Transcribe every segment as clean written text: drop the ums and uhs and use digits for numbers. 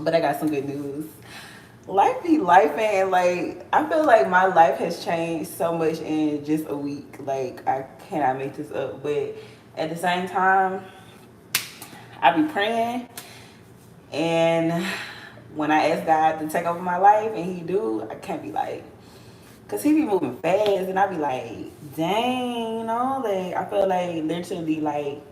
But I got some good news. Life be life, and like I feel like my life has changed so much in just a week. Like I cannot make this up. But at the same time, I be praying, and when I ask God to take over my life and He do, I can't be like, cause He be moving fast, and I be like, dang, like I feel like literally like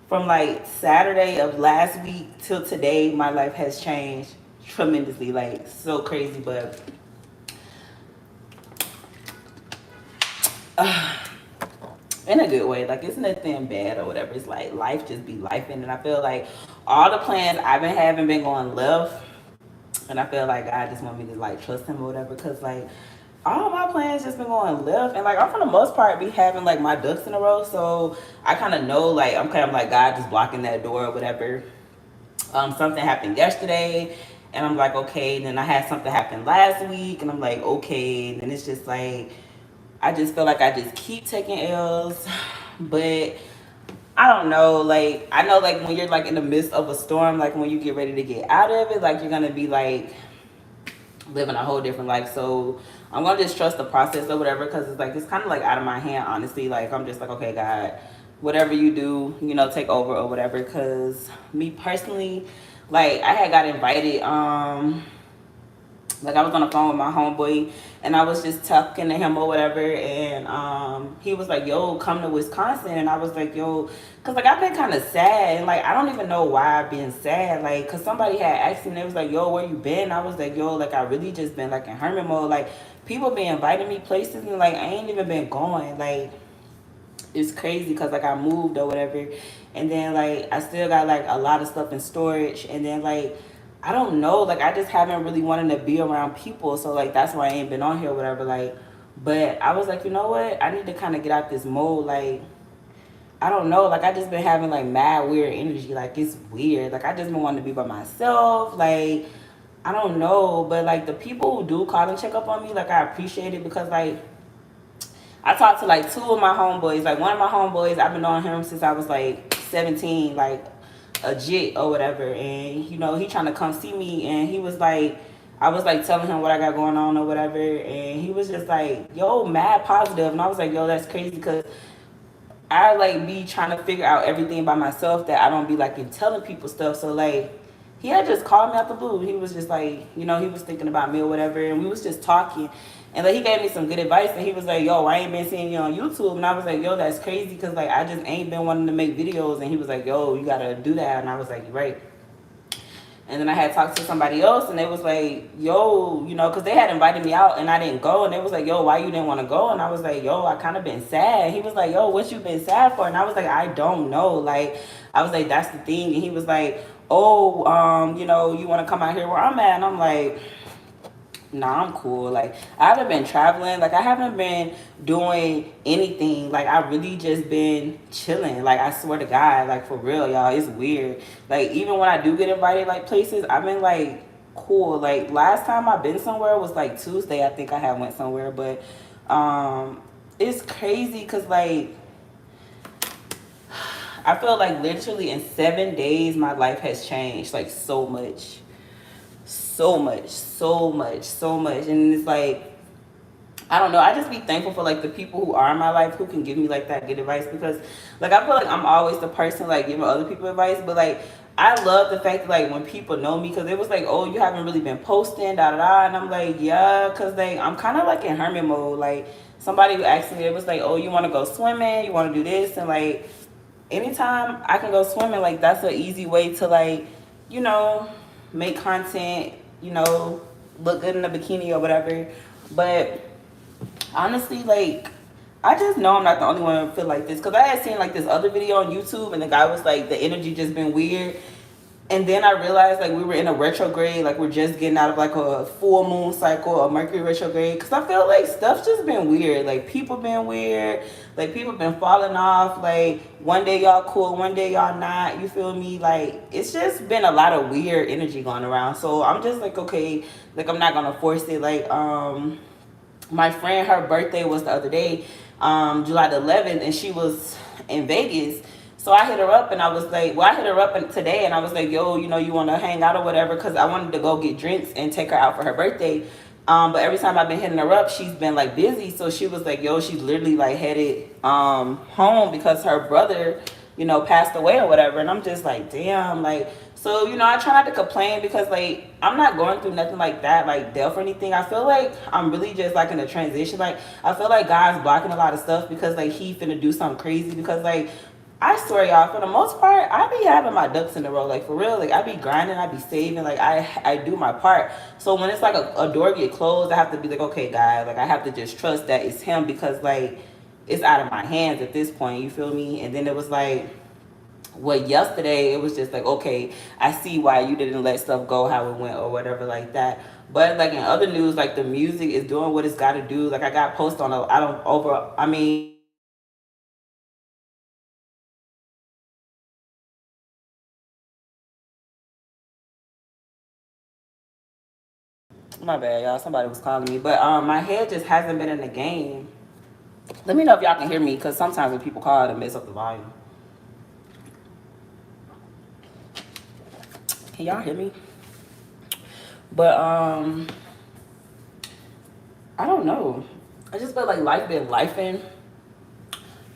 from like Saturday of last week till today, my life has changed tremendously, like so crazy, but in a good way. Like it's nothing bad or whatever. It's like life just be life, and I feel like all the plans I've been having been going left, and I feel like God just want me to like trust Him or whatever, cause like all my plans just been going left, and like I'm for the most part be having like my ducks in a row, so I kind of know like I'm kind of like God just blocking that door or whatever. Something happened yesterday, and I'm like, okay. Then I had something happen last week, and I'm like, okay. And then it's just like, I just feel like I just keep taking L's, but I don't know. Like, I know, like, when you're like in the midst of a storm, like when you get ready to get out of it, like you're gonna be like living a whole different life. So I'm gonna just trust the process or whatever, because it's like it's kind of like out of my hand, honestly. Like I'm just like, okay, God, whatever you do, take over or whatever. Because me personally, like I had got invited. Like I was on the phone with my homeboy, and I was just talking to him or whatever, and he was like, yo, come to Wisconsin. And I was like, yo, because like I've been kind of sad, and like I don't even know why I've been sad, like because somebody had asked me, and they was like, yo, where you been? I was like, yo, like I really just been like in hermit mode. Like people been inviting me places, and like I ain't even been going. Like it's crazy because like I moved or whatever, and then like I still got like a lot of stuff in storage, and then like I don't know, like I just haven't really wanted to be around people, so like that's why I ain't been on here or whatever. Like, but I was like, you know what, I need to kind of get out this mode. Like I don't know, like I just been having like mad weird energy. Like it's weird, like I just been wanting to be by myself. Like I don't know, but like the people who do call and check up on me, like I appreciate it, because like I talked to like two of my homeboys. Like one of my homeboys, I've been knowing him since I was like 17, like a jit or whatever. And he trying to come see me, and he was like, I was like telling him what I got going on or whatever, and he was just like, yo, mad positive. And I was like, yo, that's crazy, because I like be trying to figure out everything by myself, that I don't be like in telling people stuff. So like he had just called me out the blue. He was just like, he was thinking about me or whatever, and we was just talking. And like he gave me some good advice, and he was like, yo, I ain't been seeing you on YouTube. And I was like, yo, that's crazy, because like I just ain't been wanting to make videos. And he was like, yo, you gotta do that. And I was like, you're right. And then I had talked to somebody else, and they was like, yo, because they had invited me out, and I didn't go. And they was like, yo, why you didn't want to go? And I was like, yo, I kind of been sad. He was like, yo, what you been sad for? And I was like, I don't know. Like, I was like, that's the thing. And he was like, oh, you want to come out here where I'm at? And I'm like, nah, I'm cool. Like I haven't been traveling. Like I haven't been doing anything. Like I really just been chilling. Like I swear to God, like for real, y'all, it's weird. Like even when I do get invited like places, I've been like cool. Like last time I've been somewhere was like Tuesday. I think I had went somewhere, but it's crazy because like I feel like literally in 7 days my life has changed like so much, so much, so much, so much. And it's like I don't know, I just be thankful for like the people who are in my life who can give me like that good advice, because like I feel like I'm always the person like giving other people advice, but like I love the fact that like when people know me, because it was like, oh, you haven't really been posting da da da, and I'm like, yeah, because like I'm kind of like in hermit mode. Like somebody who asked me, it was like, oh, you want to go swimming, you want to do this, and like anytime I can go swimming, like that's an easy way to like, you know, make content, look good in a bikini or whatever. But honestly, like I just know I'm not the only one who feel like this, because I had seen like this other video on YouTube, and the guy was like, the energy just been weird. And then I realized like we were in a retrograde, like we're just getting out of like a full moon cycle, a Mercury retrograde. Because I feel like stuff's just been weird. Like people been weird. Like people been falling off. Like one day y'all cool, one day y'all not. You feel me? Like it's just been a lot of weird energy going around. So I'm just like, okay, like I'm not gonna force it. Like my friend, her birthday was the other day, July the 11th, and she was in Vegas. So I hit her up and I was like, well, I hit her up today and I was like, yo, you want to hang out or whatever? Because I wanted to go get drinks and take her out for her birthday. But every time I've been hitting her up, she's been like busy. So she was like, yo, she's literally like headed home because her brother, passed away or whatever. And I'm just like, damn, like, so, I try not to complain because, like, I'm not going through nothing like that, like death or anything. I feel like I'm really just like in a transition. Like, I feel like God's blocking a lot of stuff because, like, he finna do something crazy because, like, I swear, y'all, for the most part, I be having my ducks in a row. Like, for real, like, I be grinding, I be saving, like, I do my part. So when it's like a door get closed, I have to be like, okay, God, like, I have to just trust that it's him because, like, it's out of my hands at this point, you feel me? And then it was like, well, yesterday, it was just like, okay, I see why you didn't let stuff go how it went or whatever like that. But, like, in other news, like, the music is doing what it's got to do. Like, I got post on, I don't over, I mean, my bad, y'all. Somebody was calling me. But my head just hasn't been in the game. Let me know if y'all can hear me, because sometimes when people call, it mess up the volume. Can y'all hear me? But I don't know. I just feel like life been lifing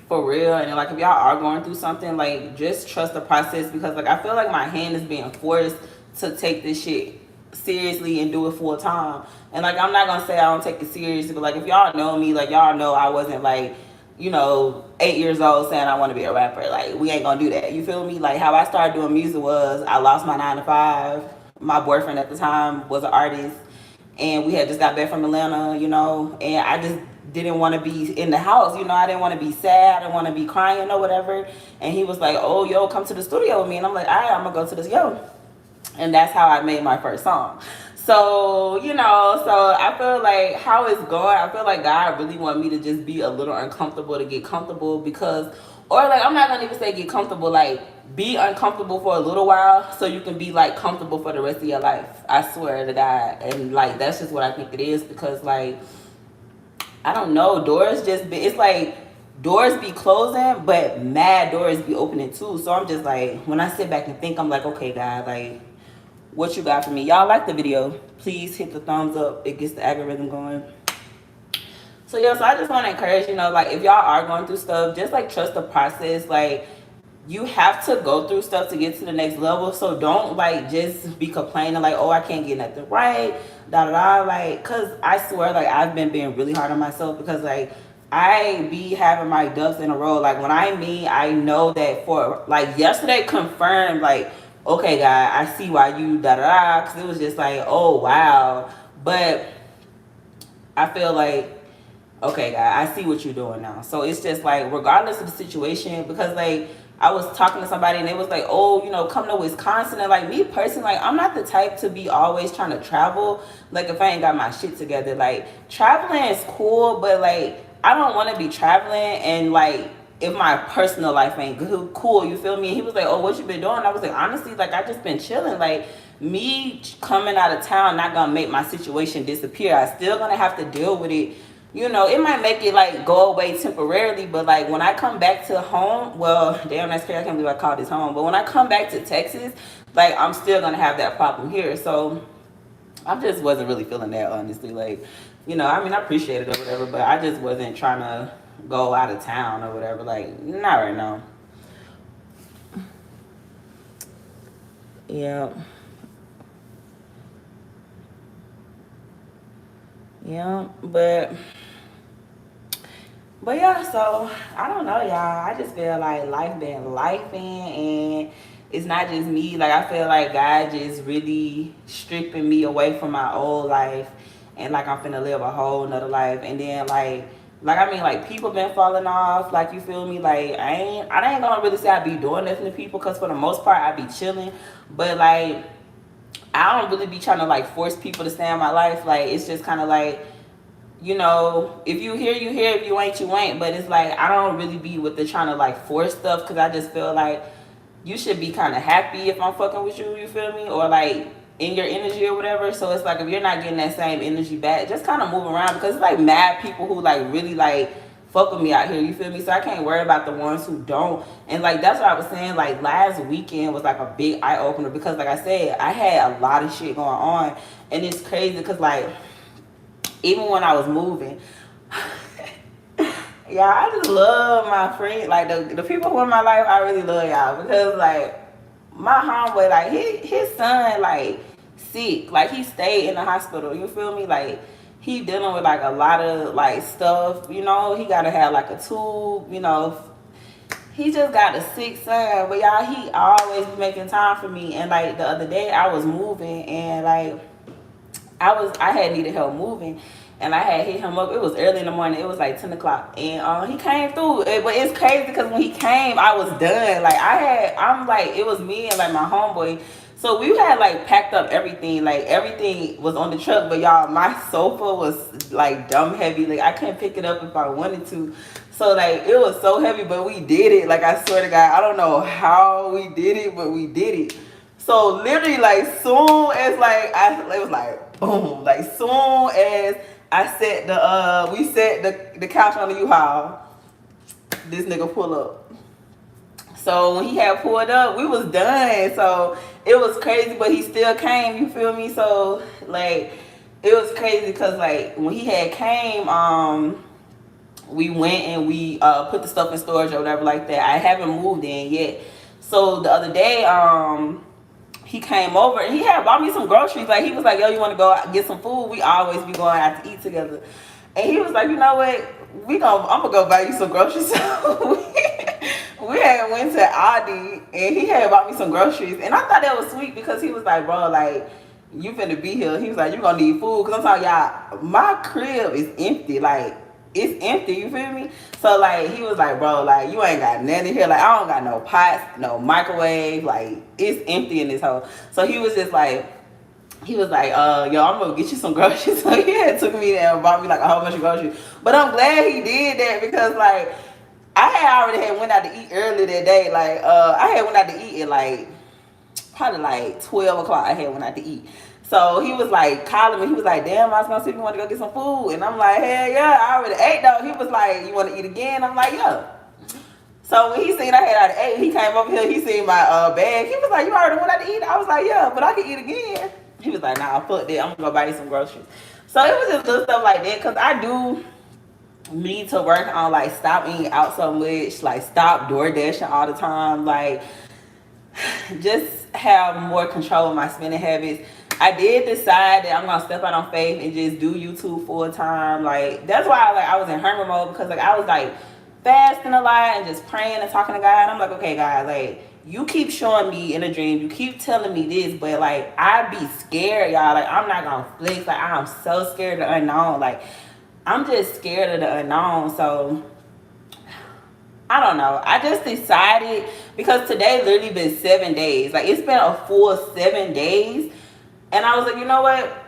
for real. And like if y'all are going through something, like just trust the process because like I feel like my hand is being forced to take this shit seriously and do it full time. And like I'm not gonna say I don't take it seriously, but like if y'all know me, like y'all know I wasn't like 8 years old saying I want to be a rapper. Like we ain't gonna do that. You feel me? Like how I started doing music was I lost my 9 to 5. My boyfriend at the time was an artist, and we had just got back from Atlanta, and I just didn't want to be in the house, I didn't want to be sad, I didn't want to be crying or whatever. And he was like, oh, yo, come to the studio with me. And I'm like, all right, I'm gonna go to this, yo. And that's how I made my first song. So, so I feel like how it's going, I feel like God really want me to just be a little uncomfortable to get comfortable because, or like, I'm not gonna even say get comfortable, like be uncomfortable for a little while so you can be like comfortable for the rest of your life. I swear to God. And like, that's just what I think it is because like, I don't know, it's like doors be closing, but mad doors be opening too. So I'm just like, when I sit back and think, I'm like, okay, God, like, what you got for me? Y'all like the video? Please hit the thumbs up. It gets the algorithm going. So yeah, so I just want to encourage, like if y'all are going through stuff, just like trust the process. Like you have to go through stuff to get to the next level. So don't like just be complaining like, oh, I can't get nothing right, da da da. Like, cause I swear, like I've been being really hard on myself because like I be having my ducks in a row. Like when I know that for like yesterday confirmed like, okay, God, I see why you da da da. Cause it was just like, oh wow. But I feel like, okay, God, I see what you're doing now. So it's just like, regardless of the situation, because like I was talking to somebody and they was like, oh, come to Wisconsin. And like me personally, like I'm not the type to be always trying to travel. Like if I ain't got my shit together, like traveling is cool, but like I don't want to be traveling and like if my personal life ain't good, cool, you feel me? And he was like, oh, what you been doing? I was like, honestly, like I just been chilling. Like me coming out of town not gonna make my situation disappear. I still gonna have to deal with it. It might make it like go away temporarily, but like when I come back to home, well, damn, that's crazy. I can't believe I called this home. But when I come back to Texas, like I'm still gonna have that problem here. So I just wasn't really feeling that, honestly. Like, I mean, I appreciate it or whatever, but I just wasn't trying to go out of town or whatever. Like, not right now. Yeah. Yeah, but yeah, so I don't know, y'all. I just feel like life been lifing, and it's not just me. Like I feel like God just really stripping me away from my old life, and like I'm finna live a whole nother life. And then like I mean, like people been falling off. Like you feel me? Like I ain't gonna really say I be doing nothing to people, cause for the most part I be chilling. But like I don't really be trying to like force people to stay in my life. Like it's just kind of like, if you hear, you hear. If you ain't, you ain't. But it's like I don't really be with the trying to like force stuff because I just feel like you should be kind of happy if I'm fucking with you. You feel me? Or like in your energy or whatever. So it's like if you're not getting that same energy back, just kind of move around because it's like mad people who like really like fuck with me out here, you feel me? So I can't worry about the ones who don't. And like that's what I was saying, like last weekend was like a big eye opener because like I said, I had a lot of shit going on. And it's crazy because like even when I was moving, yeah, I just love my friends. Like the people who in my life, I really love y'all because like my homeboy, like his son, like sick, like he stayed in the hospital. You feel me? Like he dealing with like a lot of like stuff. You know, he gotta have like a tube. You know, he just got a sick son, but y'all, he always be making time for me. And like the other day, I was moving and like I had needed help moving, and I had hit him up. It was early in the morning. It was like 10 o'clock, and he came through. But it's crazy because when he came, I was done. Like I'm like it was me and like my homeboy. So we had like packed up everything. Like everything was on the truck, but y'all, my sofa was like dumb heavy. Like I couldn't pick it up if I wanted to. So like it was so heavy, but we did it. Like I swear to God, I don't know how we did it, but we did it. So literally, like soon as like it was like boom, like soon as I set we set the couch on the U-Haul, this nigga pull up. So when he had pulled up, we was done. So it was crazy, but he still came. You feel me? So like it was crazy because like when he had came, we went and we put the stuff in storage or whatever like that. I haven't moved in yet. So the other day, he came over and he had bought me some groceries. Like he was like, yo, you want to go get some food? We always be going out to eat together. And he was like, you know what? I'm gonna go buy you some groceries. So we had went to Aldi and he had bought me some groceries. And I thought that was sweet because he was like, bro, like you finna be here. He was like, you gonna need food. Cause I'm talking y'all, my crib is empty. Like it's empty, you feel me? So like he was like, bro, like you ain't got nothing here. Like I don't got no pots, no microwave, like it's empty in this hole. So he was just like, yo, I'm gonna get you some groceries. So he had took me there and bought me like a whole bunch of groceries. But I'm glad he did that because like I had already went out to eat earlier that day. Like I had went out to eat at like probably like 12 o'clock. I had went out to eat. So he was like calling me. He was like, damn, I was gonna see if you want to go get some food. And I'm like, hell yeah, I already ate though. He was like, you want to eat again? I'm like, yeah. So when he seen I had already ate, he came over here. He seen my bag. He was like, you already went out to eat? I was like, yeah, but I can eat again. He was like, nah, fuck that. I'm gonna go buy you some groceries. So it was just little stuff like that because I do need to work on like stop eating out so much, like stop door dashing all the time, like just have more control of my spending habits. I did decide that I'm gonna step out on faith and just do YouTube full time. Like that's why I was in hermit mode because like I was like fasting a lot and just praying and talking to God. And I'm like, okay, God, like you keep showing me in a dream, you keep telling me this, but like I be scared, y'all. Like I'm not gonna flex. Like I'm so scared of the unknown. Like I'm just scared of the unknown. So I don't know. I just decided because today literally been 7 days. Like it's been a full 7 days. And I was like, you know what?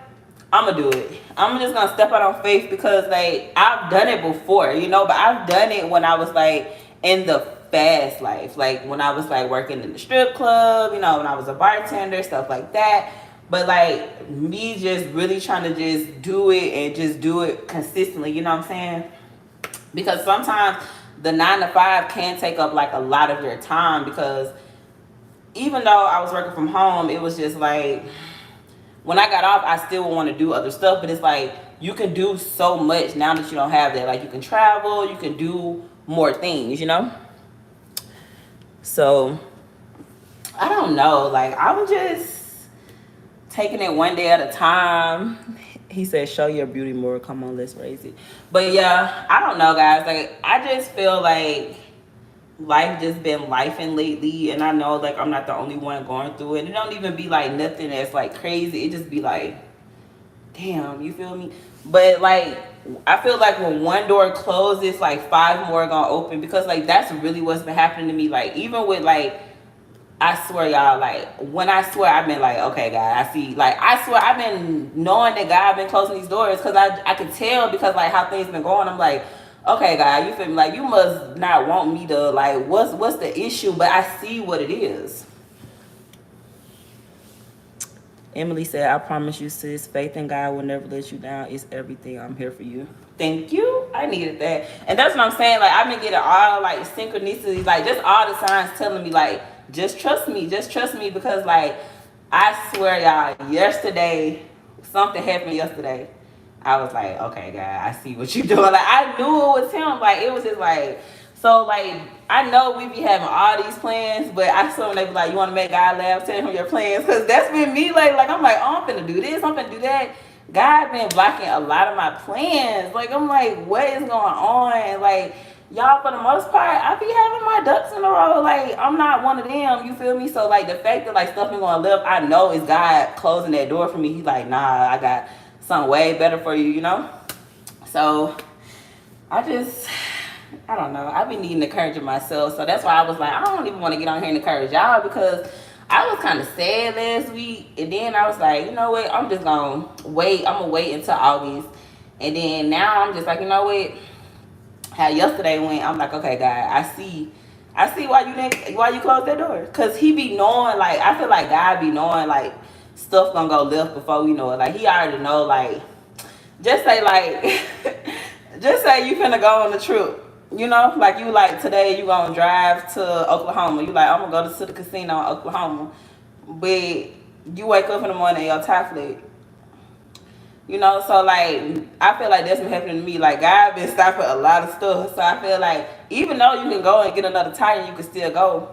I'm going to do it. I'm just going to step out on faith because, like, I've done it before, you know, but I've done it when I was, like, in the fast life. Like, when I was, like, working in the strip club, you know, when I was a bartender, stuff like that. But, like, me just really trying to just do it and just do it consistently, you know what I'm saying? Because sometimes the 9 to 5 can take up, like, a lot of your time because even though I was working from home, it was just, like... When I got off, I still want to do other stuff, but it's like you can do so much now that you don't have that. Like you can travel, you can do more things, you know? So, I don't know. Like, I'm just taking it one day at a time. He said, show your beauty more. Come on, let's raise it. But yeah, I don't know, guys. Like, I just feel like life just been lifing lately, and I know like I'm not the only one going through it. It don't even be like nothing that's like crazy. It just be like, damn, you feel me? But like I feel like when one door closes, like 5 more gonna open because like that's really what's been happening to me. Like even with like I swear y'all, like when I swear I've been like, okay God, I see, like I swear I've been knowing that God been closing these doors because I could tell because like how things been going. I'm like, okay, God, you feel me? Like, you must not want me to, like, what's the issue? But I see what it is. Emily said, I promise you, sis, faith in God will never let you down. It's everything. I'm here for you. Thank you. I needed that. And that's what I'm saying. Like, I've been getting all, like, synchronicities, like, just all the signs telling me, like, just trust me. Just trust me. Because, like, I swear, y'all, yesterday, something happened yesterday. I was like, okay, God, I see what you're doing. Like, I knew it was him. Like, it was just like, so, like, I know we be having all these plans, but I saw when they be like, you want to make God laugh, tell him your plans. Because that's been me. Like, I'm like, oh, I'm finna do this, I'm finna do that. God been blocking a lot of my plans. Like, I'm like, what is going on? Like, y'all, for the most part, I be having my ducks in a row. Like, I'm not one of them, you feel me? So, like, the fact that, like, stuff been going left, I know is God closing that door for me. He's like, nah, I got something way better for you, you know? So, I don't know. I've been needing encouragement myself. So that's why I was like, I don't even want to get on here and encourage y'all, because I was kind of sad last week. And then I was like, you know what? I'm just going to wait. I'm going to wait until August. And then now I'm just like, you know what? How yesterday went, I'm like, okay, God, I see why you closed that door. Because he be knowing, like, I feel like God be knowing, like, stuff going to go left before we know it. Like, he already know, like, just say, like, just say you finna go on the trip. You know, like, you like, today you gonna drive to Oklahoma. You like, I'm gonna go to the casino in Oklahoma. But you wake up in the morning and your tie flag. You know, so, like, I feel like that's been happening to me. Like, God been stopping a lot of stuff. So I feel like, even though you can go and get another tire and you can still go,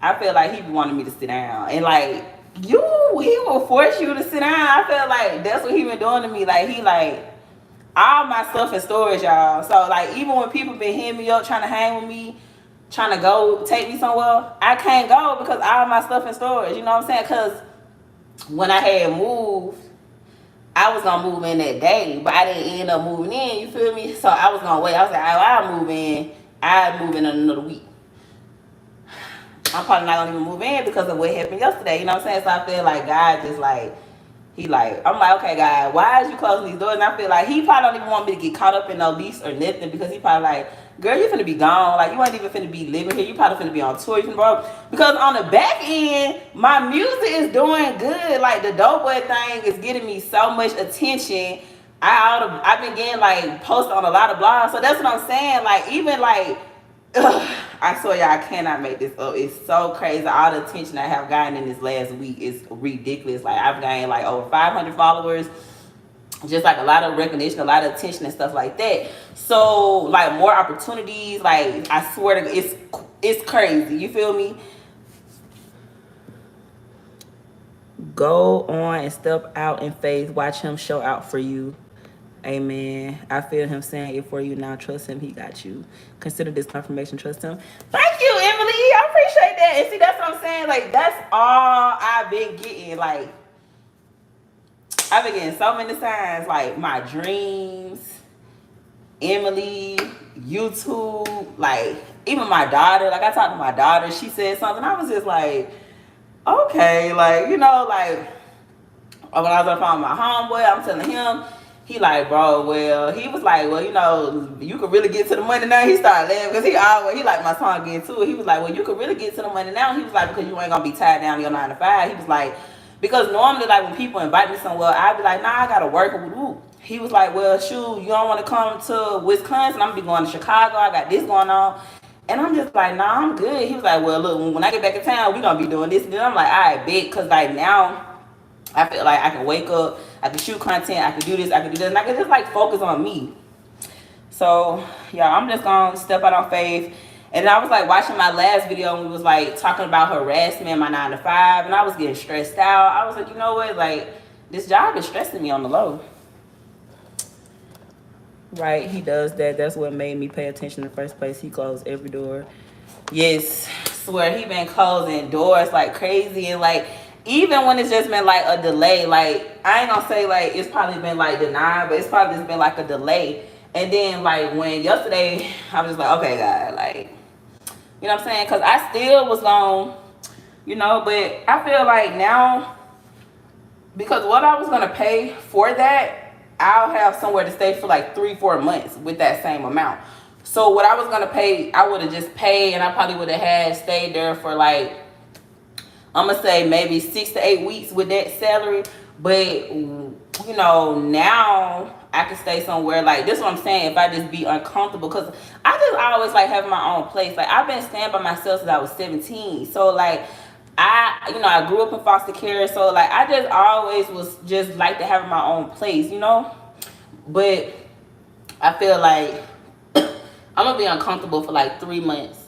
I feel like he be wanting me to sit down. And, like, he will force you to sit down. I feel like that's what he been doing to me. Like, he, like, all my stuff in storage, y'all. So, like, even when people been hitting me up, trying to hang with me, trying to go take me somewhere, I can't go because all my stuff in storage. You know what I'm saying? Because when I had moved, I was going to move in that day, but I didn't end up moving in. You feel me? So, I was going to wait. I was like, I'll move in. I'll move in another week. I'm probably not going to even move in because of what happened yesterday. You know what I'm saying? So, I feel like God just, like, I'm like, okay, God, why is you closing these doors? And I feel like he probably don't even want me to get caught up in no lease or nothing, because he probably like, girl, you finna be gone. Like, you ain't even finna be living here. You probably finna be on tour. Because on the back end, my music is doing good. Like, the Dope Boy thing is getting me so much attention. I've been getting, like, posted on a lot of blogs. So that's what I'm saying. Like, even, like, I swear y'all, I cannot make this up. It's so crazy. All the attention I have gotten in this last week is ridiculous. Like, I've gained like over 500 followers. Just like a lot of recognition, a lot of attention and stuff like that. So, like, more opportunities. Like, I swear to God, it's crazy. You feel me? Go on and step out in faith. Watch him show out for you. Amen. I feel him saying it for you now. Trust him. He got you. Consider this confirmation. Trust him. Thank you, Emily. I appreciate that. And see, that's what I'm saying. Like, that's all I've been getting. Like, I've been getting so many signs. Like, my dreams, Emily, YouTube, like, even my daughter. Like, I talked to my daughter. She said something. I was just like, okay. Like, you know, like, when I was on the phone with my homeboy, I'm telling him. He like, bro, well, he was like, well, you know, you could really get to the money now. He started laughing because he like my song getting to it. He was like, well, you could really get to the money now. He was like, because you ain't going to be tied down to your 9 to 5. He was like, because normally, like, when people invite me somewhere, I'd be like, nah, I got to work. He was like, well, shoot, you don't want to come to Wisconsin? I'm going to be going to Chicago. I got this going on. And I'm just like, nah, I'm good. He was like, well, look, when I get back in town, we going to be doing this. And then I'm like, all right, bet. Because, like, now I feel like I can wake up, I can shoot content, I can do this, I can do that, and I can just, like, focus on me. So, yeah, I'm just going to step out on faith. And then I was, like, watching my last video, and we was, like, talking about harassment in my 9 to 5, and I was getting stressed out. I was like, you know what, like, this job is stressing me on the low. Right, he does that. That's what made me pay attention in the first place. He closed every door. Yes, swear, he been closing doors like crazy, and, like, even when it's just been, like, a delay, like, I ain't gonna say, like, it's probably been, like, denied, but it's probably just been, like, a delay. And then, like, when yesterday, I was just like, okay, God, like, you know what I'm saying? Because I still was on, you know, but I feel like now, because what I was going to pay for that, I'll have somewhere to stay for, like, 3-4 months with that same amount. So what I was going to pay, I would have just paid, and I probably would have stayed there for, like, I'm gonna say maybe 6 to 8 weeks with that salary. But now I can stay somewhere like this. Is what I'm saying. If I just be uncomfortable, cause I always like having my own place. Like I've been staying by myself since I was 17. So like I grew up in foster care. So like I just always was just like to have my own place. But I feel like I'm gonna be uncomfortable for like 3 months,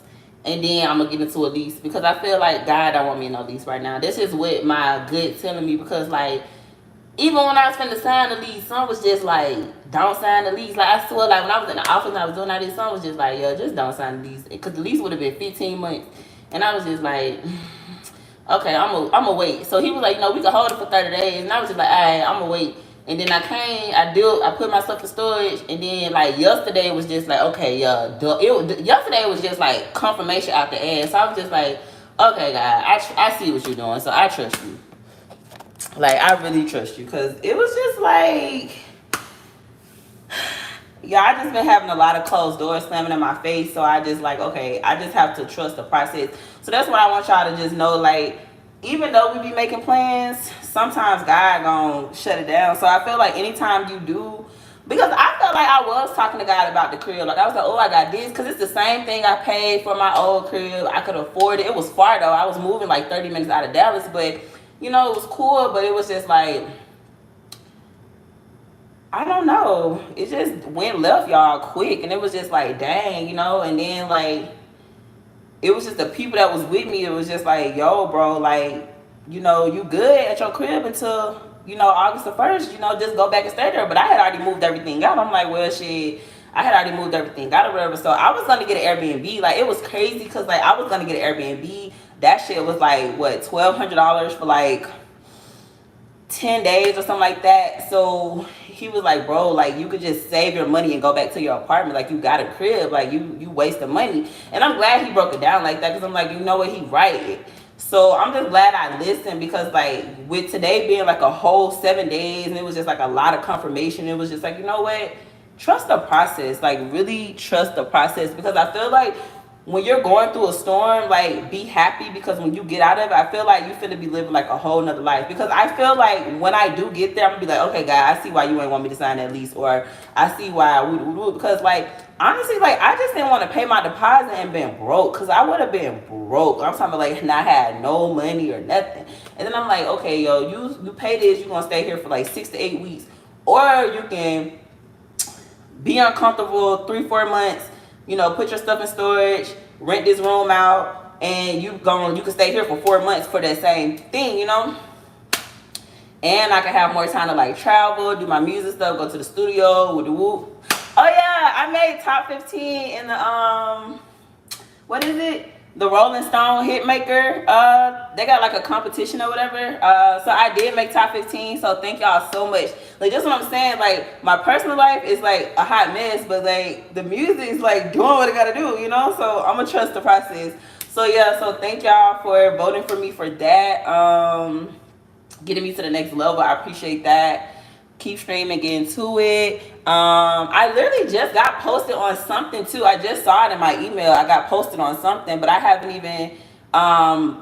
and then I'm gonna get into a lease because I feel like God don't want me in no lease right now. This is what my gut telling me because like even when I was finna sign the lease, some was just like, don't sign the lease. Like I swear, like when I was in the office and I was doing all this, some was just like, yo, just don't sign the lease because the lease would have been 15 months, and I was just like, okay, I'm gonna wait. So he was like, no, we can hold it for 30 days, and I was just like, all right, I'm gonna wait. And then I put my stuff in storage, and then like yesterday was just like, okay, yeah, yesterday was just like confirmation out the ass. So I was just like, okay, God, I see what you're doing, so I trust you. Like I really trust you, cause it was just like, yeah, I just been having a lot of closed doors slamming in my face. So I just like, okay, I just have to trust the process. So that's what I want y'all to just know. Like, even though we be making plans, sometimes God gonna shut it down. So I feel like anytime you do, because I felt like I was talking to God about the crib. Like I was like, oh, I got this, because it's the same thing I paid for my old crib. I could afford it. It was far though. I was moving like 30 minutes out of Dallas, but it was cool. But it was just like, I don't know. It just went left, y'all, quick. And it was just like, dang, And then, like, it was just the people that was with me. It was just like, yo, bro, like, you good at your crib until, August the 1st. Just go back and stay there. But I had already moved everything out. I'm like, well, shit, I had already moved everything out or whatever. So I was going to get an Airbnb. Like, it was crazy because, like, I was going to get an Airbnb. That shit was, like, what, $1,200 for, like, 10 days or something like that. So he was like, bro, like you could just save your money and go back to your apartment. Like you got a crib, like you wasting money. And I'm glad he broke it down like that, because I'm like, what, he right. So I'm just glad I listened, because like with today being like a whole 7 days, and it was just like a lot of confirmation. It was just like, what, trust the process. Like really trust the process, because I feel like when you're going through a storm, like be happy, because when you get out of it, I feel like you finna be living like a whole nother life. Because I feel like when I do get there, I'm gonna be like, okay, God, I see why you ain't want me to sign that lease, or I see why because like honestly, like I just didn't want to pay my deposit and been broke, because I would have been broke. I'm talking about like not had no money or nothing. And then I'm like, okay, yo, you pay this, you're gonna stay here for like 6 to 8 weeks, or you can be uncomfortable 3-4 months, put your stuff in storage, rent this room out, and you can stay here for 4 months for that same thing, And I can have more time to like travel, do my music stuff, go to the studio with the whoop. Oh yeah, I made top 15 in the what is it? The Rolling Stone Hitmaker. They got like a competition or whatever. So I did make top 15. So thank y'all so much. Like that's what I'm saying. Like my personal life is like a hot mess, but like the music is like doing what it gotta do, So I'm gonna trust the process. So yeah, so thank y'all for voting for me for that. Getting me to the next level. I appreciate that. Keep streaming, get into it. I literally just got posted on something too. I just saw it in my email. I got posted on something, but I haven't even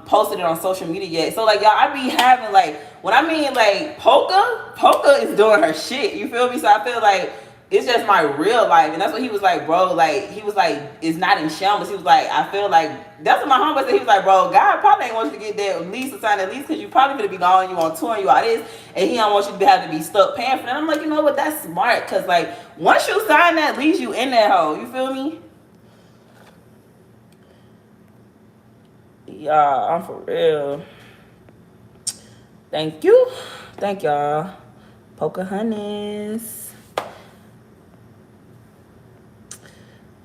posted it on social media yet. So like y'all, I be having like, when I mean like Polka is doing her shit. You feel me? So I feel like it's just my real life. And that's what he was like, bro. Like he was like, it's not in shambles. He was like, I feel like, that's what my homeboy said. He was like, bro, God probably ain't want you to get that lease to sign that lease, because you probably gonna be gone, you on tour, and you all this, and he don't want you to have to be stuck paying for that. I'm like, you know what, that's smart, because like once you sign that lease, you in that hole. You feel me? Y'all, I'm for real. Thank you. Thank y'all. Pocahontas.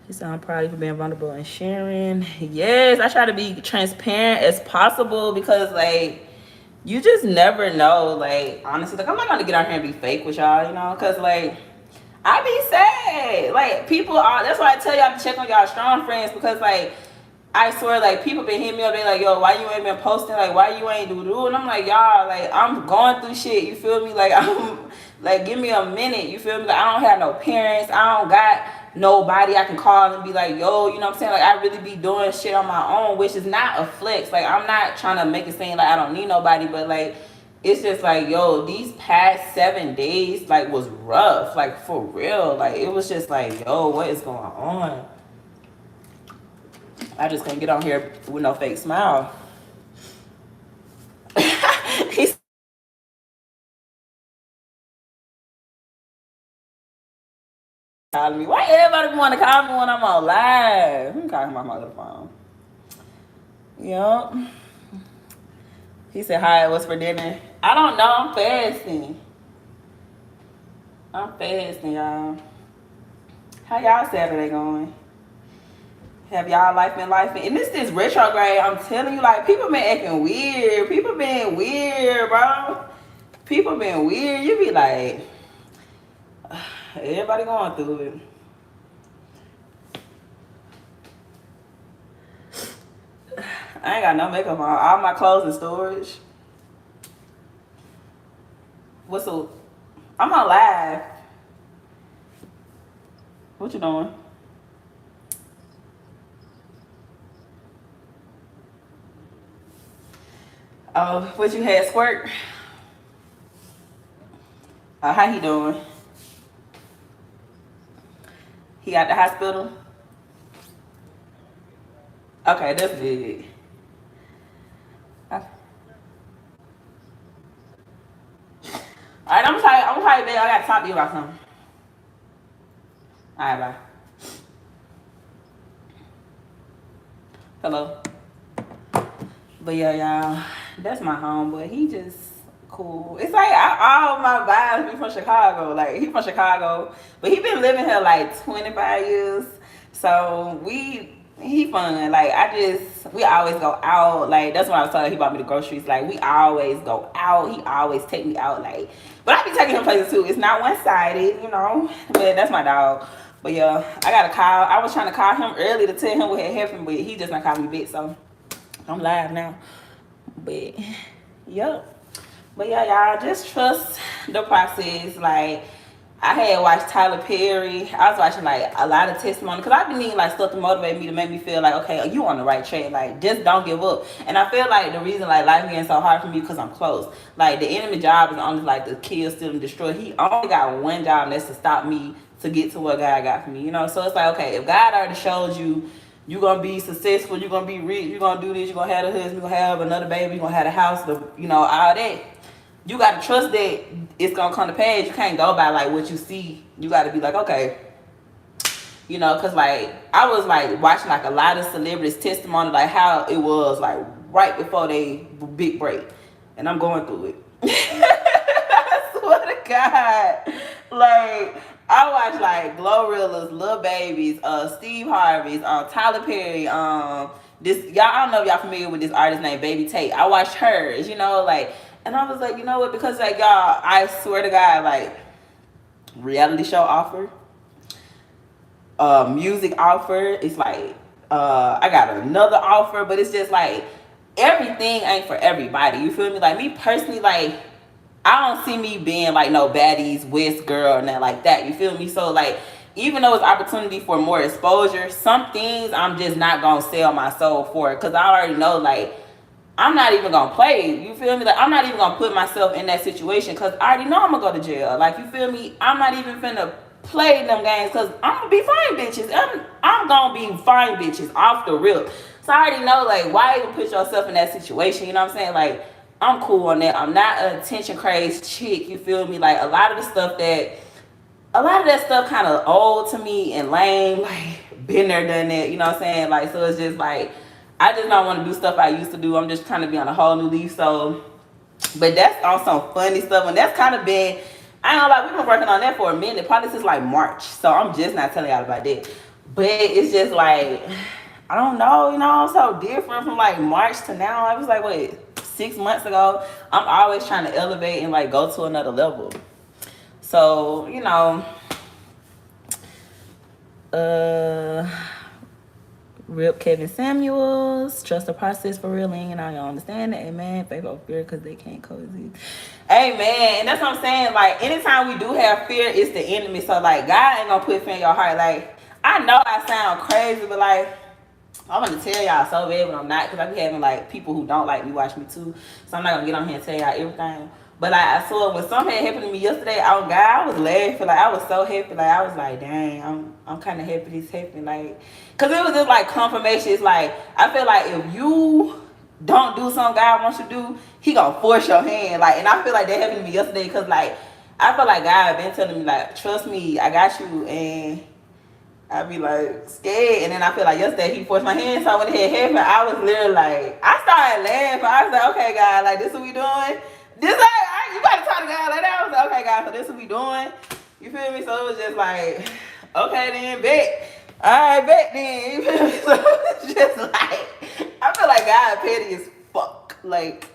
She said, I'm proud of you for being vulnerable and sharing. Yes, I try to be transparent as possible, because like you just never know. Like honestly, like I'm not gonna get out here and be fake with y'all, because like I be sad. Like people are, that's why I tell y'all to check on y'all strong friends, because like I swear, like people been hitting me up, they like, yo, why you ain't been posting? Like why you ain't do? And I'm like, y'all, like I'm going through shit. You feel me? Like I'm like, give me a minute. You feel me? Like I don't have no parents. I don't got nobody I can call and be like, yo, you know what I'm saying? Like, I really be doing shit on my own, which is not a flex. Like, I'm not trying to make it seem like I don't need nobody, but like, it's just like, yo, these past 7 days, like, was rough. Like, for real. Like, it was just like, yo, what is going on? I just couldn't get on here with no fake smile. He's calling me. Why everybody want to call me when I'm on live? I'm calling him on my other phone. Yup. He said, hi, what's for dinner? I don't know. I'm fasting. I'm fasting, y'all. How y'all Saturday going? Have y'all life been life? And this is retrograde. I'm telling you, like, people been acting weird. People been weird, bro. People been weird. You be like, everybody going through it. I ain't got no makeup on. All my clothes in storage. What's up? I'm on live. What you doing? Oh, what you had, Squirt? How he doing? He at the hospital? Okay, that's good. Alright, I'm tired, babe. I gotta talk to you about something. Alright, bye. Hello. But yeah, y'all, that's my homeboy. He just cool. It's like all my vibes be from Chicago. Like, he from Chicago, but he been living here like 25 years. So he fun. Like, we always go out. Like, that's what I was telling him. He bought me the groceries. Like, we always go out. He always take me out. Like, but I be taking him places too. It's not one-sided, you know. But that's my dog. But yeah, I got a call. I was trying to call him early to tell him what had happened, but he just not called me back. So I'm live now. But yep. But yeah, y'all, just trust the process. Like, I had watched Tyler Perry. I was watching like a lot of testimony because I've been needing like stuff to motivate me, to make me feel like, okay, you on the right track. Like, just don't give up. And I feel like the reason like life getting so hard for me because I'm close. Like, the enemy job is only like to kill, steal, and destroy. He only got one job, and that's to stop me to get to what God got for me. You know, so it's like, okay, if God already showed you you're gonna be successful, you're gonna be rich, you're gonna do this, you're gonna have a husband, you're gonna have another baby, you're gonna have a house, you know, all that. You gotta trust that it's gonna come to pass. You can't go by like what you see. You gotta be like, okay, you know, cause like I was like watching like a lot of celebrities' testimony, like how it was like right before they big break, and I'm going through it. I swear to God, like I watch like Glorilla's, Lil Babies, Steve Harvey's, Tyler Perry, this y'all. I don't know if y'all familiar with this artist named Baby Tate. I watched hers, you know, like. And I was like, you know what? Because like y'all, I swear to God, like reality show offer, music offer. It's like I got another offer, but it's just like everything ain't for everybody. You feel me? Like me personally, like I don't see me being like no baddies West girl and that like that. You feel me? So like even though it's opportunity for more exposure, some things I'm just not gonna sell my soul for because I already know like. I'm not even gonna play. You feel me? Like I'm not even gonna put myself in that situation because I already know I'm gonna go to jail. Like you feel me? I'm not even finna play them games because I'm gonna be fine bitches. I'm gonna be fine bitches off the rip. So I already know like why even put yourself in that situation. You know what I'm saying? Like I'm cool on that. I'm not an attention crazed chick. You feel me? Like a lot of that stuff kind of old to me and lame. Like been there, done that. You know what I'm saying? Like so it's just like. I just don't want to do stuff I used to do. I'm just trying to be on a whole new leaf. So, but that's on some funny stuff. And that's kind of been, I don't know, like, we've been working on that for a minute. Probably since like March. So I'm just not telling y'all about that. But it's just like, I don't know, you know, I'm so different from like March to now. I was like, wait, 6 months ago. I'm always trying to elevate and like go to another level. So, you know, Rip Kevin Samuels, trust the process for real, and now y'all understand that. Amen. Faith over fear because they can't coexist. Amen. And that's what I'm saying. Like anytime we do have fear, it's the enemy. So like God ain't gonna put fear in your heart. Like I know I sound crazy, but like I want to tell y'all so bad, but I'm not, because I be having like people who don't like me watch me too. So I'm not gonna get on here and tell y'all everything. But like I saw when something had happened to me yesterday, oh God, I was laughing. Like I was so happy. Like I was like, dang, I'm kind of happy this happened. Like, cause it was just like confirmation. It's like I feel like if you don't do something God wants you to do, He gonna force your hand. Like, and I feel like that happened to me yesterday, cause like I feel like God been telling me like, trust me, I got you, and I be like scared, and then I feel like yesterday He forced my hand. So when it had happened, I was literally like, I started laughing. I was like, okay, God, like this what we doing? This like you gotta talk to God like that. I was like, okay, God, so this what we doing? You feel me? So it was just like, okay, then bet. Alright, bet then. You feel me? So it's just like I feel like God petty as fuck. Like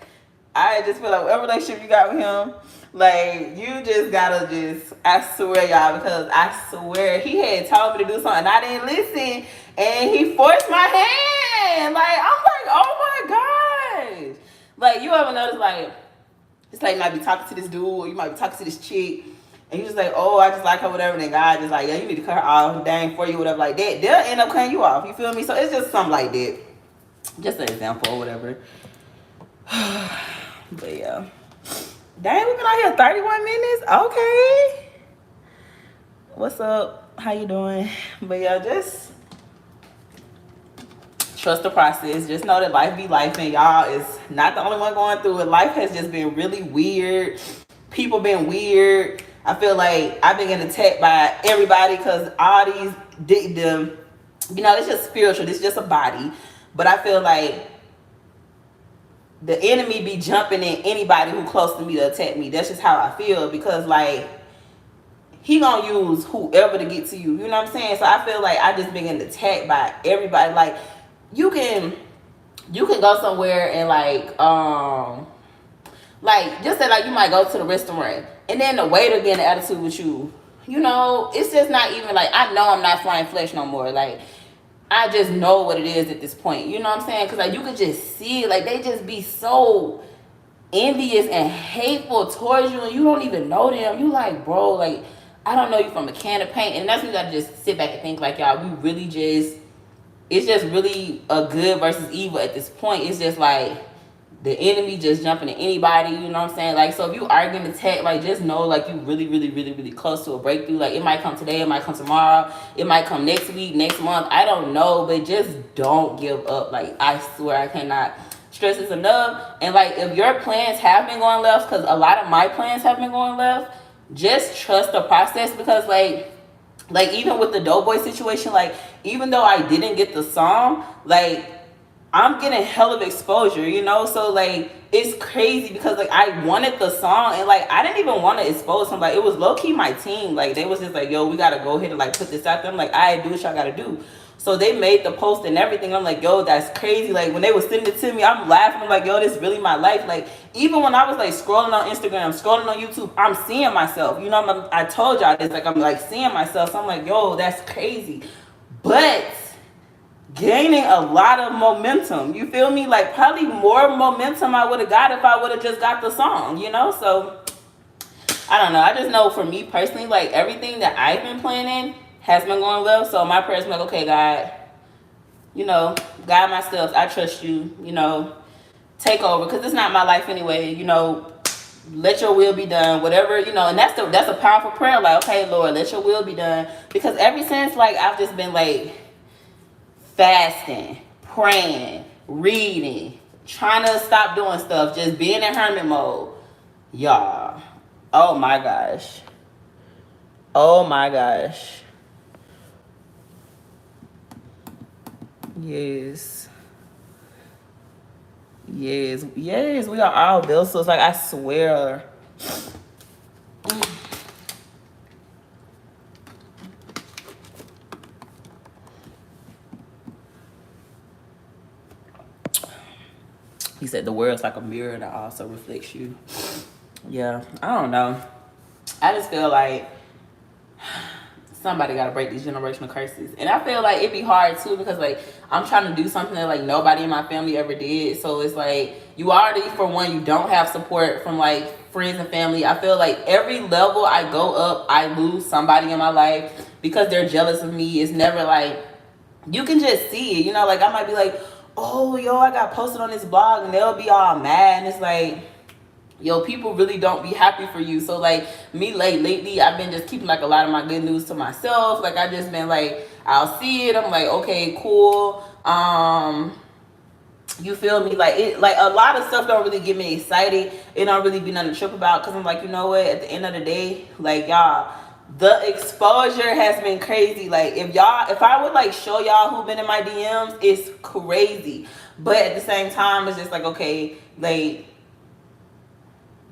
I just feel like whatever relationship you got with Him, like you just gotta just, I swear y'all, because I swear He had told me to do something and I didn't listen, and He forced my hand. Like I'm like, oh my gosh. Like you ever notice like it's like you might be talking to this dude or you might be talking to this chick and you just like, oh, I just like her, whatever, and then God just like, yeah, you need to cut her off, dang, for you, whatever, like that. They'll end up cutting you off, you feel me? So it's just something like that. Just an example or whatever. But yeah. Dang, we've been out here 31 minutes. Okay. What's up? How you doing? But yeah, just trust the process. Just know that life be life, and y'all is not the only one going through it. Life has just been really weird. People been weird. I feel like I've been getting attacked by everybody because all these, it's just spiritual. It's just a body. But I feel like the enemy be jumping in anybody who close to me to attack me. That's just how I feel, because like he gonna use whoever to get to you. You know what I'm saying? So I feel like I just been getting attacked by everybody. Like you can go somewhere and like just say like you might go to the restaurant and then the waiter get an attitude with you. You know, it's just not even like, I know I'm not flying flesh no more. Like I just know what it is at this point. You know what I'm saying? Because like you could just see it. Like they just be so envious and hateful towards you and you don't even know them. You like, bro, like I don't know you from a can of paint. And that's when you gotta just sit back and think like, y'all, we really just, it's just really a good versus evil at this point. It's just like the enemy just jumping at anybody, you know what I'm saying? Like, so if you are getting attacked, like just know like you really, really, really, really close to a breakthrough. Like it might come today, it might come tomorrow, it might come next week, next month, I don't know, but just don't give up. Like I swear I cannot stress this enough. And like if your plans have been going left, because a lot of my plans have been going left, just trust the process. Because like even with the Doughboy situation, like even though I didn't get the song, like I'm getting hell of exposure, you know? So like it's crazy because like I wanted the song and like I didn't even want to expose him. Like it was low-key my team. Like they was just like, yo, we gotta go ahead and like put this out there. I'm like, I do what y'all gotta do. So they made the post and everything. I'm like, yo, that's crazy. Like when they were sending it to me, I'm laughing. I'm like, yo, this is really my life. Like even when I was like scrolling on Instagram, scrolling on YouTube, I'm seeing myself. You know, I told y'all this. Like I'm like seeing myself. So I'm like, yo, that's crazy. But gaining a lot of momentum. You feel me? Like probably more momentum I would have got if I would have just got the song. You know, so I don't know. I just know for me personally, like everything that I've been planning has been going well. So my prayers like, okay, God, you know, guide my steps. I trust you, you know, take over. Because it's not my life anyway, you know, let your will be done, whatever, you know. And that's a powerful prayer. Like, okay, Lord, let your will be done. Because ever since, like, I've just been, like, fasting, praying, reading, trying to stop doing stuff, just being in hermit mode. Y'all, oh my gosh. Oh my gosh. Yes. Yes. Yes. We are all built. So it's like, I swear. He said the world's like a mirror that also reflects you. Yeah. I don't know. I just feel like somebody gotta break these generational curses. And I feel like it'd be hard too, because like I'm trying to do something that like nobody in my family ever did. So it's like you already, for one, you don't have support from like friends and family. I feel like every level I go up, I lose somebody in my life. because they're jealous of me. It's never like, you can just see it, you know, like I might be like, oh, yo, I got posted on this blog, and they'll be all mad, and it's like, yo, people really don't be happy for you. So like me, like lately I've been just keeping like a lot of my good news to myself. Like I just been like, I'll see it, I'm like, okay, cool. You feel me? Like it, like a lot of stuff don't really get me excited. It don't really be nothing to trip about, because I'm like, you know what, at the end of the day, like y'all, the exposure has been crazy. Like if I would like show y'all who been in my DMs, it's crazy. But at the same time, it's just like, okay, like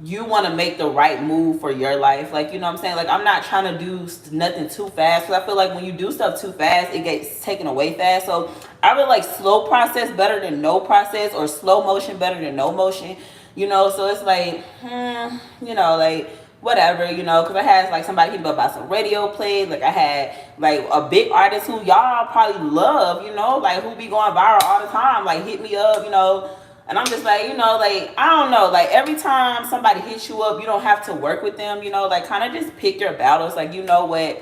you want to make the right move for your life. Like, you know what I'm saying? Like, I'm not trying to do nothing too fast, because I feel like when you do stuff too fast, it gets taken away fast. So I would like slow process better than no process, or slow motion better than no motion, you know? So it's like, you know, like whatever, you know, because I had like somebody hit me up about some radio plays. Like I had like a big artist who y'all probably love, you know, like who be going viral all the time, like hit me up, you know. And I'm just like, you know, like, I don't know, like every time somebody hits you up, you don't have to work with them, you know, like kind of just pick your battles. Like, you know what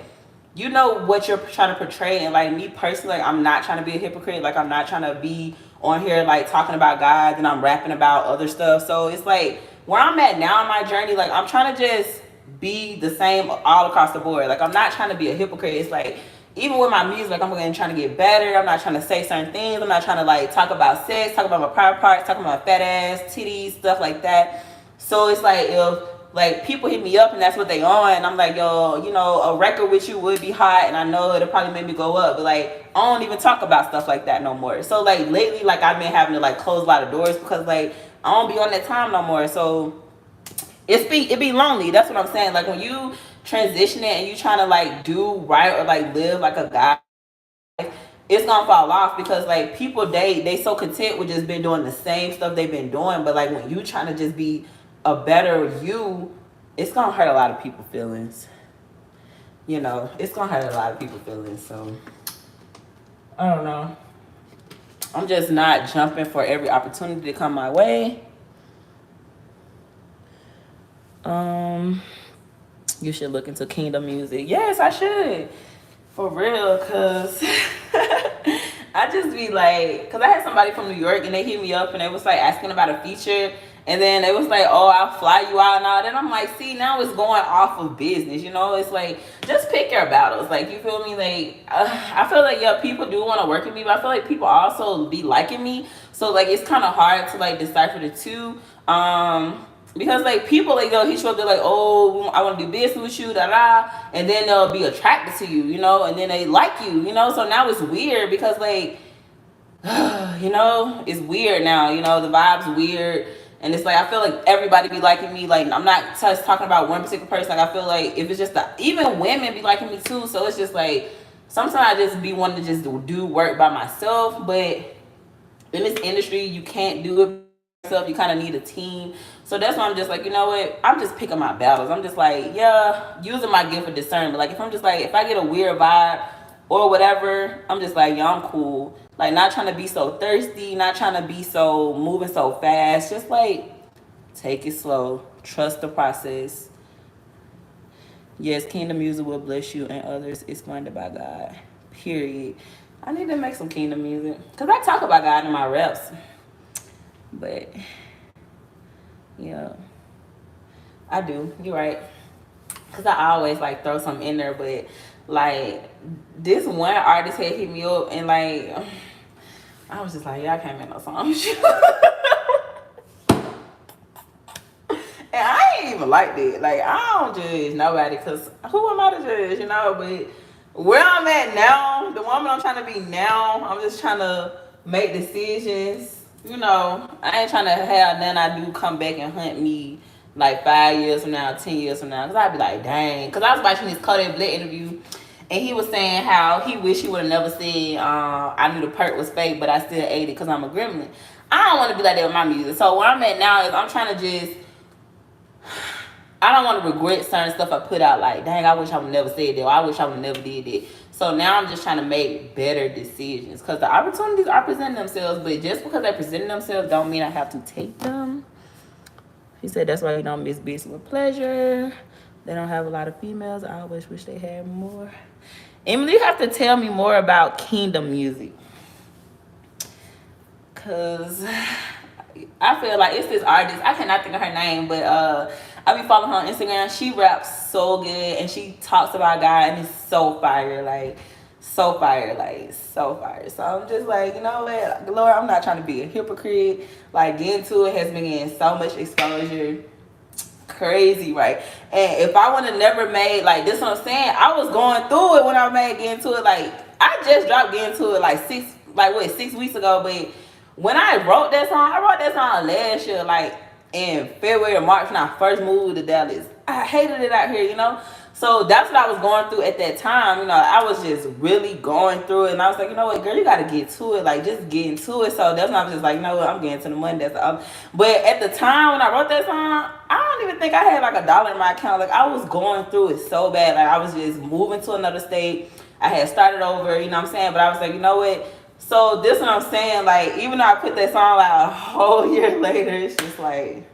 you're trying to portray. And like me personally, like I'm not trying to be a hypocrite. Like I'm not trying to be on here like talking about God and I'm rapping about other stuff. So it's like where I'm at now in my journey, like I'm trying to just be the same all across the board. Like I'm not trying to be a hypocrite. It's like, even with my music, like I'm going trying to get better. I'm not trying to say certain things. I'm not trying to like talk about sex, talk about my private parts, talk about my fat ass, titties, stuff like that. So it's like if like people hit me up and that's what they on, and I'm like, yo, you know, a record with you would be hot, and I know it'll probably make me go up, but like I don't even talk about stuff like that no more. So like lately, like I've been having to like close a lot of doors, because like I don't be on that time no more. So it be lonely. That's what I'm saying. Like when you transition it and you trying to like do right or like live like a guy, it's gonna fall off, because like people they so content with just been doing the same stuff they've been doing. But like when you trying to just be a better you, it's gonna hurt a lot of people's feelings. You know, it's gonna hurt a lot of people's feelings. So I don't know. I'm just not jumping for every opportunity to come my way. You should look into kingdom music. Yes, I should. For real, cause I just be like, cause I had somebody from New York and they hit me up and they was like asking about a feature, and then they was like, oh, I'll fly you out and all that. I'm like, see, now it's going off of business, you know? It's like, just pick your battles. Like, you feel me? Like, I feel like, yeah, people do want to work with me, but I feel like people also be liking me. So like, it's kind of hard to like decipher the two. Because like people like they'll hit you up, they're like, oh, I want to do business with you, da da, and then they'll be attracted to you, you know, and then they like you, you know. So now it's weird, because like, you know, it's weird now, you know, the vibe's weird, and it's like I feel like everybody be liking me. Like I'm not just talking about one particular person. Like I feel like if it's just even women be liking me too. So it's just like sometimes I just be wanting to just do work by myself, but in this industry you can't do it yourself. You kind of need a team. So that's why I'm just like, you know what? I'm just picking my battles. I'm just like, yeah, using my gift of discernment. Like if I'm just like, if I get a weird vibe or whatever, I'm just like, yeah, I'm cool. Like not trying to be so thirsty, not trying to be so moving so fast. Just like take it slow. Trust the process. Yes, kingdom music will bless you and others. It's funded by God. Period. I need to make some kingdom music, because I talk about God in my reps. But yeah, I do. You're right. Because I always like throw something in there. But like this one artist had hit me up, and like I was just like, yeah, I can't make no songs. And I ain't even like that. Like I don't judge nobody, because who am I to judge, you know? But where I'm at now, the woman I'm trying to be now, I'm just trying to make decisions. You know, I ain't trying to have none I do come back and hunt me like 5 years from now, 10 years from now. Because I'd be like, dang. Because I was watching this Kodak Black interview, and he was saying how he wish he would have never said, I knew the perk was fake, but I still ate it because I'm a gremlin. I don't want to be like that with my music. So where I'm at now is I'm trying to just, I don't want to regret certain stuff I put out. Like, dang, I wish I would never said that. Or I wish I would never did that. So now I'm just trying to make better decisions, because the opportunities are presenting themselves. But just because they're presenting themselves don't mean I have to take them. He said that's why you don't miss business with pleasure. They don't have a lot of females. I always wish they had more. Emily, you have to tell me more about Kingdom music. Cause I feel like it's this artist. I cannot think of her name, but I be following her on Instagram. She raps so good and she talks about God and it's so fire, like so fire, like so fire. So I'm just like, you know what, Lord, I'm not trying to be a hypocrite. Like getting to it has been getting so much exposure. Crazy, right? And if I would have never made like this, what I'm saying, I was going through it when I made Get Into It. Like I just dropped Get Into It like 6 weeks ago, but when I wrote that song last year, like in February or March when I first moved to Dallas. I hated it out here, you know. So that's what I was going through at that time. You know, I was just really going through it, and I was like, you know what, girl, you got to get to it. Like, just get into it. So that's when I was just like, you know what, I'm getting to the money. But at the time when I wrote that song, I don't even think I had like $1 in my account. Like, I was going through it so bad. Like, I was just moving to another state. I had started over, you know what I'm saying? But I was like, you know what? So this is what I'm saying. Like, even though I put that song like a whole year later, it's just like,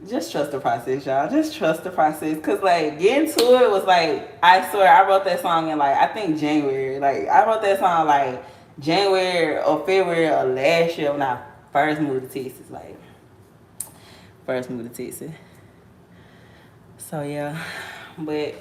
just trust the process, y'all. Just trust the process. Cause like getting to it was like, I swear I wrote that song in like, I think January. Like I wrote that song like January or February of last year when I first moved to Texas. Like first moved to Texas. So yeah. But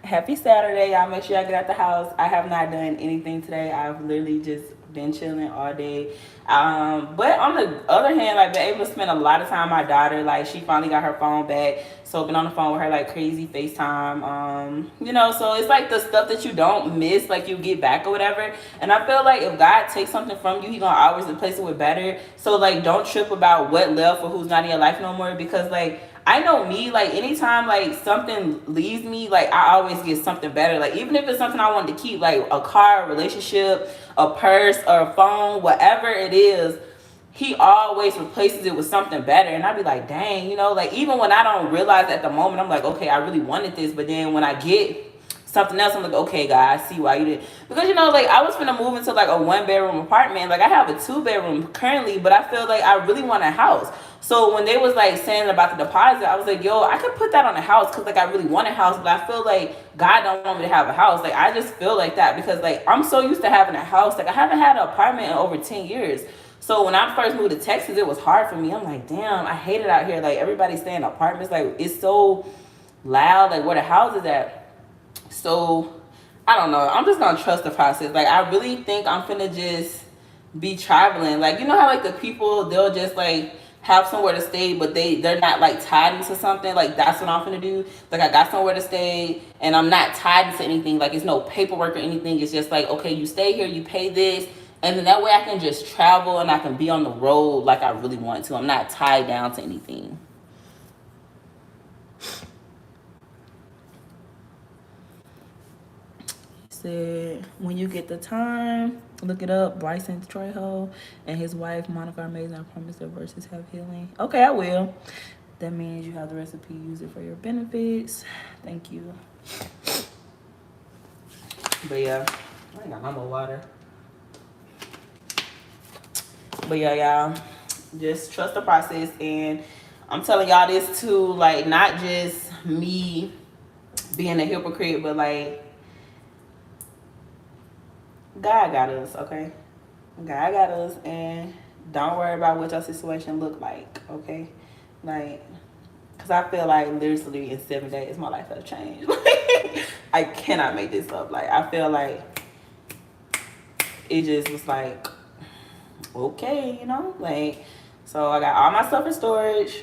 happy Saturday, y'all. Make sure y'all get out the house. I have not done anything today. I've literally just been chilling all day. But on the other hand, like been able to spend a lot of time with my daughter. Like she finally got her phone back, so been on the phone with her like crazy FaceTime. You know, so it's like the stuff that you don't miss, like you get back or whatever. And I feel like if God takes something from you, He gonna always replace it with better. So like don't trip about what left or who's not in your life no more, because like I know me, like anytime like something leaves me, like I always get something better. Like even if it's something I wanted to keep, like a car, a relationship, a purse, or a phone, whatever it is, He always replaces it with something better. And I'd be like, dang, you know, like even when I don't realize at the moment, I'm like, okay, I really wanted this. But then when I get something else, I'm like, okay, God, I see why you did. Because you know, like I was gonna move into like a 1-bedroom apartment. Like I have a 2-bedroom currently, but I feel like I really want a house. So when they was like saying about the deposit, I was like, yo, I could put that on a house because like I really want a house, but I feel like God don't want me to have a house. Like I just feel like that because like I'm so used to having a house. Like I haven't had an apartment in over 10 years. So when I first moved to Texas, it was hard for me. I'm like, damn, I hate it out here. Like everybody staying in apartments. Like it's so loud. Like where the house is at. So I don't know. I'm just gonna trust the process. Like I really think I'm finna just be traveling. Like you know how like the people they'll just like have somewhere to stay, but they're not like tied into something. Like that's what I'm finna do. Like I got somewhere to stay, and I'm not tied into anything. Like it's no paperwork or anything. It's just like okay, you stay here, you pay this, and then that way I can just travel and I can be on the road like I really want to. I'm not tied down to anything. Said when you get the time, look it up. Bryson Trejo and his wife Monica are amazing. I promise their verses have healing. Okay, I will. That means you have the recipe. Use it for your benefits. Thank you. But yeah, I ain't got no more water. But yeah, y'all, just trust the process. And I'm telling y'all this too, like not just me being a hypocrite, but like God got us, okay? God got us, and don't worry about what your situation look like, okay? Like, because I feel like literally in 7 days, my life has changed. I cannot make this up. Like, I feel like it just was like, okay, you know? Like, so I got all my stuff in storage.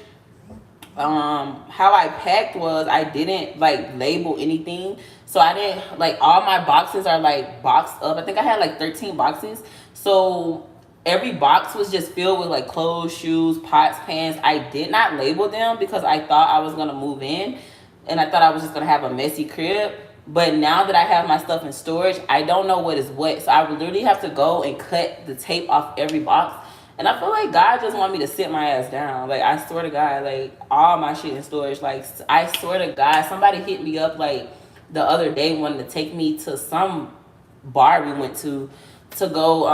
How I packed was I didn't like label anything, so I didn't like all my boxes are like boxed up. I think I had like 13 boxes, so every box was just filled with like clothes, shoes, pots, pans. I did not label them because I thought I was gonna move in and I thought I was just gonna have a messy crib. But now that I have my stuff in storage, I don't know what is what, so I would literally have to go and cut the tape off every box. And I feel like God just want me to sit my ass down. Like, I swear to God, like, all my shit in storage. Like, I swear to God, somebody hit me up, like, the other day wanted to take me to some bar we went to go,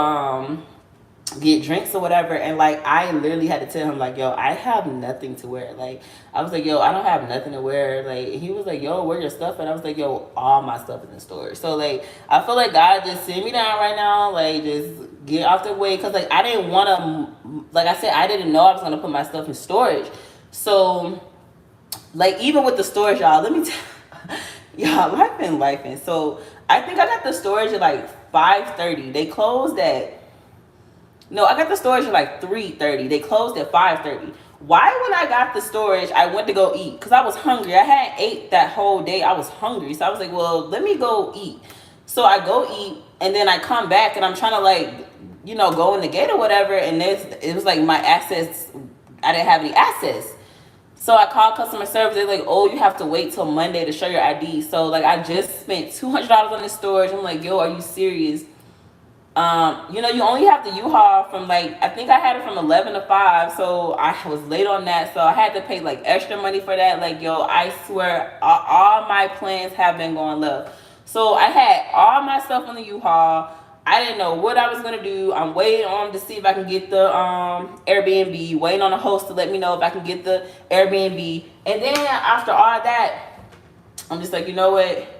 get drinks or whatever, and like I literally had to tell him like, yo, I have nothing to wear. Like I was like, yo, I don't have nothing to wear. Like he was like, yo, where your stuff? And I was like, yo, all my stuff is in storage. So like I feel like God just sit me down right now, like just get off the way, because like I didn't want to, like I said, I didn't know I was gonna put my stuff in storage. So like even with the storage, y'all, let me tell y'all, life been life. And so I think I got the storage at like 5:30. They closed at, no, I got the storage at like 3:30. They closed at 5:30. Why, when I got the storage, I went to go eat? Because I was hungry. I hadn't ate that whole day. I was hungry. So I was like, well, let me go eat. So I go eat, and then I come back, and I'm trying to like, go in the gate or whatever. And it was like my assets, I didn't have any access. So I called customer service. They're like, oh, you have to wait till Monday to show your ID. So like I just spent $200 on this storage. I'm like, yo, are you serious? You only have the U-Haul from like, I think I had it from 11 to 5, so I was late on that, so I had to pay like extra money for that. Like, yo, I swear, all my plans have been going left. So I had all my stuff on the U-Haul. I didn't know what I was gonna do. I'm waiting on to see if I can get the Airbnb, waiting on the host to let me know if I can get the Airbnb. And then after all that, I'm just like, you know what?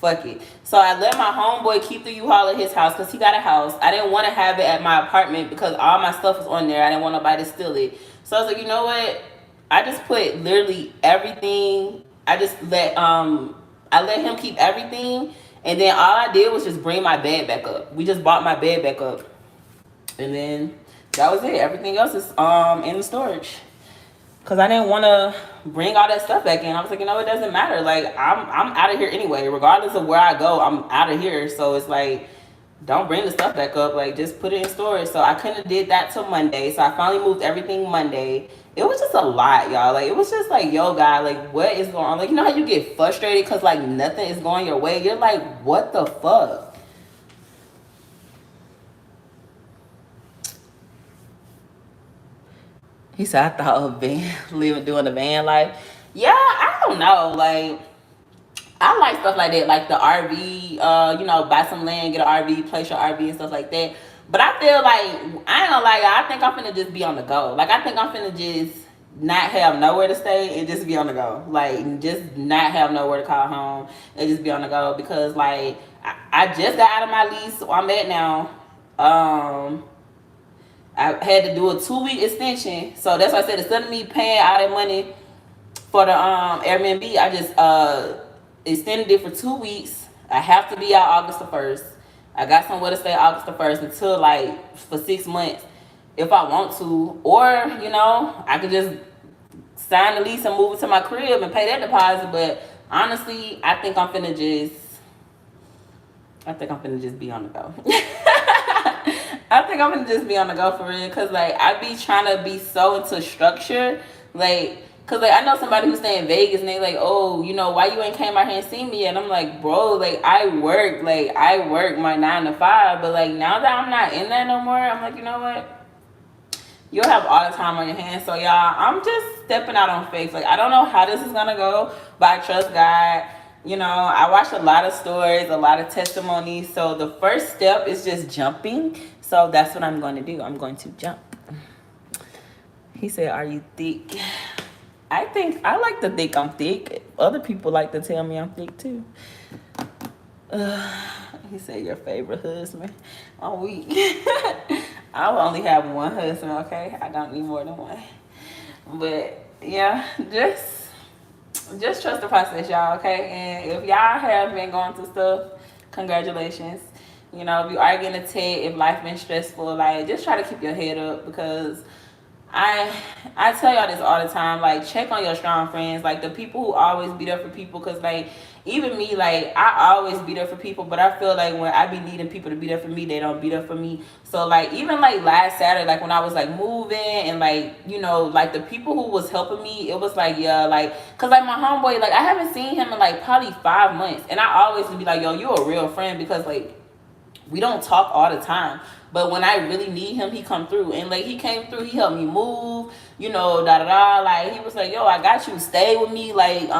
Fuck it. So I let my homeboy keep the U-Haul at his house because he got a house. I didn't want to have it at my apartment because all my stuff was on there. I didn't want nobody to steal it. So I was like, you know what? I just put literally everything. I let him keep everything, and then all I did was just bring my bed back up. We just bought my bed back up, and then that was it. Everything else is in the storage. Cause I didn't want to bring all that stuff back in. I was like, it doesn't matter. Like I'm out of here anyway. Regardless of where I go, I'm out of here. So it's like, don't bring the stuff back up. Like just put it in storage. So I couldn't have did that till Monday. So I finally moved everything Monday. It was just a lot, y'all. Like it was just like, yo, God, like what is going on? Like how you get frustrated because like nothing is going your way. You're like, what the fuck? He said, I thought of doing the van life. Yeah, I don't know. Like, I like stuff like that, like the RV, buy some land, get an RV, place your RV and stuff like that. But I feel like, I ain't gonna lie, I think I'm finna just be on the go. Like, I think I'm finna just not have nowhere to stay and just be on the go. Like, just not have nowhere to call home and just be on the go. Because, like, I just got out of my lease where I'm at now. I had to do a 2-week extension, so that's why I said instead of me paying all that money for the Airbnb, I just extended it for 2 weeks. I have to be out August the 1st. I got somewhere to stay August the 1st until like for 6 months if I want to, or I could just sign the lease and move it to my crib and pay that deposit. But honestly, I think I'm finna just be on the go. I think I'm gonna just be on the go for real, cause like I be trying to be so into structure, like, cause like I know somebody who's staying in Vegas and they like, oh, why you ain't came out here and seen me? And I'm like, bro, like I work my 9 to 5, but like now that I'm not in that no more, I'm like, you know what? You'll have all the time on your hands. So y'all, I'm just stepping out on faith. Like I don't know how this is gonna go, but I trust God. I watched a lot of stories, a lot of testimonies. So the first step is just jumping. So that's what I'm going to do. I'm going to jump. He said, are you thick? I like to think I'm thick. Other people like to tell me I'm thick too. He said, your favorite husband. I'm weak. I will only have one husband, okay? I don't need more than one. But yeah, just trust the process, y'all, okay? And if y'all have been going through stuff, congratulations. If you are getting a TED, if life been stressful, like, just try to keep your head up, because I tell y'all this all the time, like, check on your strong friends, like, the people who always be there for people, because, like, even me, like, I always be there for people, but I feel like when I be needing people to be there for me, they don't be there for me. So, like, even, like, last Saturday, like, when I was, like, moving, and, like, like, the people who was helping me, it was, like, yeah, like, because, like, my homeboy, like, I haven't seen him in, like, probably 5 months, and I always would be like, yo, you a real friend, because, like, we don't talk all the time, but when I really need him, he come through. And like he came through, he helped me move, da da da. Like he was like, yo, I got you, stay with me. Like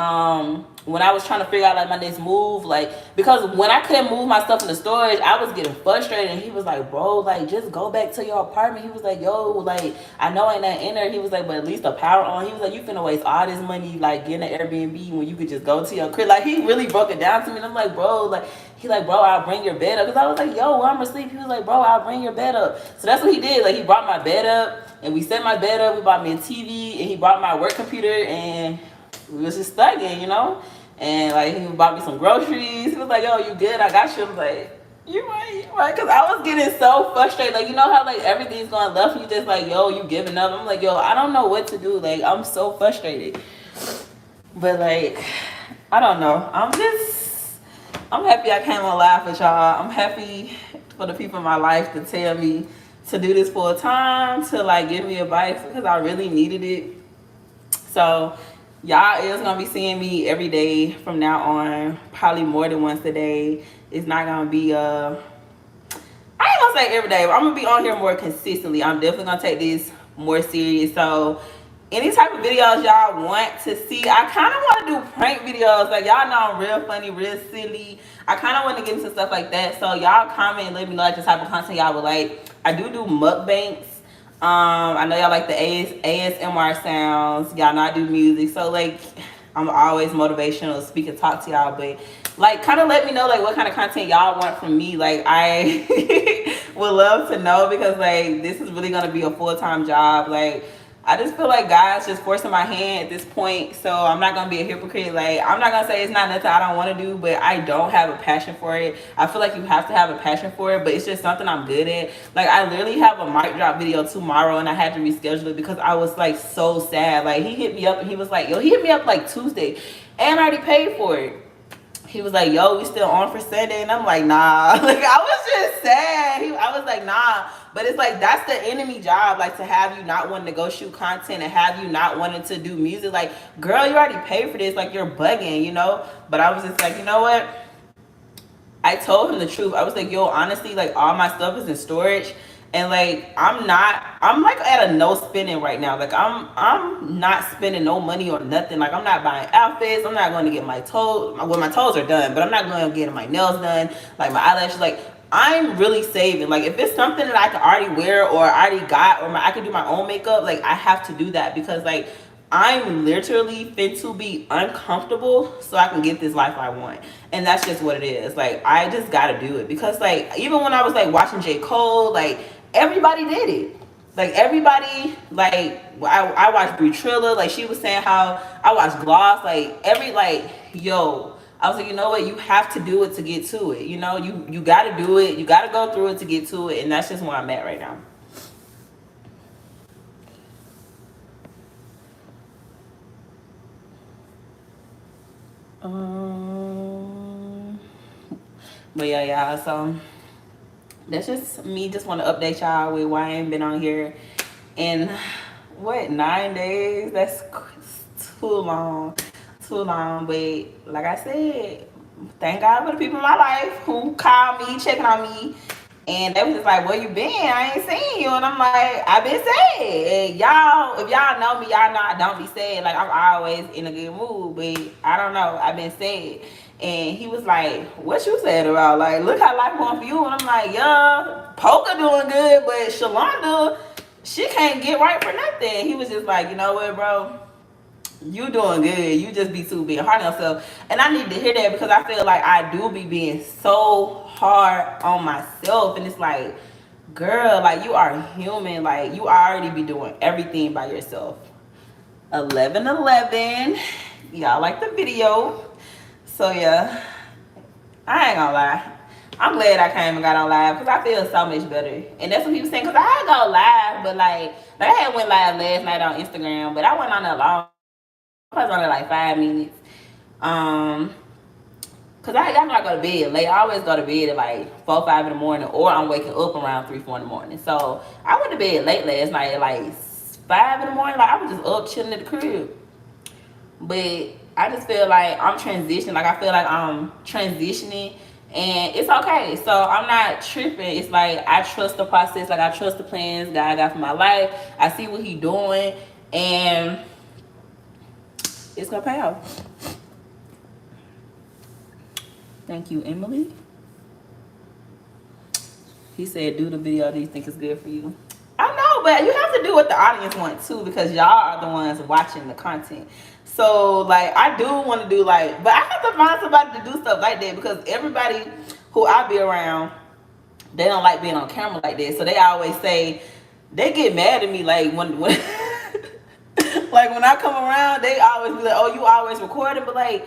when I was trying to figure out like my next move, like because when I couldn't move my stuff in the storage, I was getting frustrated. And he was like, "Bro, like just go back to your apartment." He was like, "Yo, like I know ain't nothing in there." He was like, "But at least the power on." He was like, "You finna waste all this money like getting an Airbnb when you could just go to your crib." Like he really broke it down to me, and I'm like, "Bro, like." He like, "Bro, I'll bring your bed up." Because I was like, "Yo, I'm asleep." He was like, "Bro, I'll bring your bed up." So that's what he did. Like he brought my bed up, and we set my bed up. We bought me a TV, and he brought my work computer, and we was just thugging, you know. And like he bought me some groceries. He was like, "Yo, you good? I got you." I was like, "You right, you right." Cause I was getting so frustrated. Like you know how like everything's going left, and you just like, "Yo, you giving up." I'm like, "Yo, I don't know what to do." Like I'm so frustrated. But like, I don't know. I'm happy I came on live with y'all. I'm happy for the people in my life to tell me to do this full time, to like give me advice because I really needed it. So y'all is gonna be seeing me every day from now on, probably more than once a day. It's not gonna be I ain't gonna say every day, but I'm gonna be on here more consistently. I'm definitely gonna take this more serious. So any type of videos y'all want to see, I kind of want to do prank videos. Like y'all know I'm real funny, real silly. I kind of want to get into stuff like that. So y'all comment and let me know like the type of content y'all would like. I do mukbangs. I know y'all like the ASMR sounds. Y'all know I do music. So like I'm always motivational, speak and talk to y'all, but like kind of let me know like what kind of content y'all want from me. Like I would love to know because like this is really gonna be a full-time job. Like I just feel like God's just forcing my hand at this point. So I'm not gonna be a hypocrite. Like I'm not gonna say it's not nothing I don't want to do, but I don't have a passion for it. I feel like you have to have a passion for it, but it's just something I'm good at. Like I literally have a mic drop video tomorrow, and I had to reschedule it because I was like so sad. Like he hit me up and he was like, "Yo," he hit me up like Tuesday, and I already paid for it. He was like, "Yo, we still on for Sunday," and I'm like, "Nah." Like I was just sad. I was like, "Nah." But it's like that's the enemy job, like to have you not wanting to go shoot content and have you not wanting to do music. Like, girl, you already paid for this. Like you're bugging, you know. But I was just like, you know what? I told him the truth. I was like, "Yo, honestly, like all my stuff is in storage." And like I'm like at a no spending right now. Like I'm not spending no money or nothing. Like I'm not buying outfits. I'm not going to get my toes, well my toes are done, but I'm not going to get my nails done, like my eyelashes. Like I'm really saving. Like if it's something that I can already wear or I already got, or I can do my own makeup, like I have to do that because like I'm literally fit to be uncomfortable so I can get this life I want. And that's just what it is. Like I just gotta do it. Because like even when I was like watching J. Cole, like everybody did it. Like everybody, like I watched Brie Trilla, like she was saying how I watched Gloss, like yo, I was like, you know what, you have to do it to get to it. You know, you gotta do it, you gotta go through it to get to it, and that's just where I'm at right now. Um, but yeah, so that's just me. Just want to update y'all with why I ain't been on here in what 9 days. That's too long, too long. But like I said, thank God for the people in my life who called me, checking on me. And they was just like, "Where you been? I ain't seen you." And I'm like, "I've been sad." And y'all, if y'all know me, y'all know I don't be sad. Like I'm always in a good mood, but I don't know. I've been sad. And he was like, "What you sad about? Like, look how life going for you." And I'm like, "Yeah, Poker doing good, but Shalonda, she can't get right for nothing." He was just like, "You know what, bro? You doing good. You just be too being hard on yourself." And I need to hear that because I feel like I do be being so hard on myself. And it's like, girl, like you are human. Like you already be doing everything by yourself. 11:11. Y'all like the video. So yeah, I ain't gonna lie. I'm glad I came and got on live because I feel so much better. And that's what he was saying because I go live, but like I had went live last night on Instagram, but I went on there long. I was only like 5 minutes. Cause I know I go to bed late. I always go to bed at like 4, 5 in the morning, or I'm waking up around 3, 4 in the morning. So I went to bed late last night at like 5 in the morning. Like I was just up chilling at the crib. But I just feel like I'm transitioning. Like I feel like I'm transitioning, and it's okay. So I'm not tripping. It's like I trust the process. Like I trust the plans God got for my life. I see what He doing, and it's gonna pay off. Thank you, Emily. He said, do the video. Do you think it's good for you? I know, but you have to do what the audience wants too, because y'all are the ones watching the content. So, like, I do want to do, like, but I have to find somebody to do stuff like that, because everybody who I be around, they don't like being on camera like that. So they always say, they get mad at me, like, when like, when I come around, they always be like, oh, you always recording, but, like,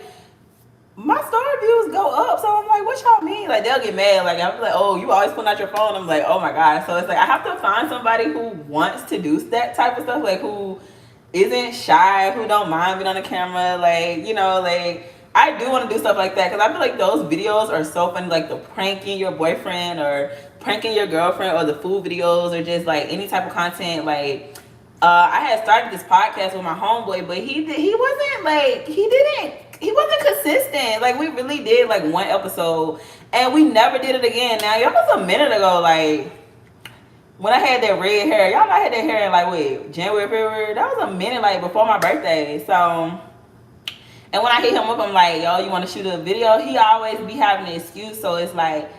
my story views go up. So I'm like, what y'all mean? Like, they'll get mad. Like, I'm like, oh, you always putting out your phone. I'm like, oh my God. So it's like, I have to find somebody who wants to do that type of stuff, like, who isn't shy, who don't mind being on the camera. Like, you know, like, I do want to do stuff like that, because I feel like those videos are so funny, like the pranking your boyfriend or pranking your girlfriend, or the food videos, or just like any type of content. Like, I had started this podcast with my homeboy, but he wasn't like, he wasn't consistent. Like, we really did like one episode and we never did it again. Now, y'all, was a minute ago, like, when I had that red hair. Y'all know I had that hair in, like, wait, January, February. That was a minute, like, before my birthday. So, and when I hit him up, I'm like, yo, you want to shoot a video? He always be having an excuse. So it's like,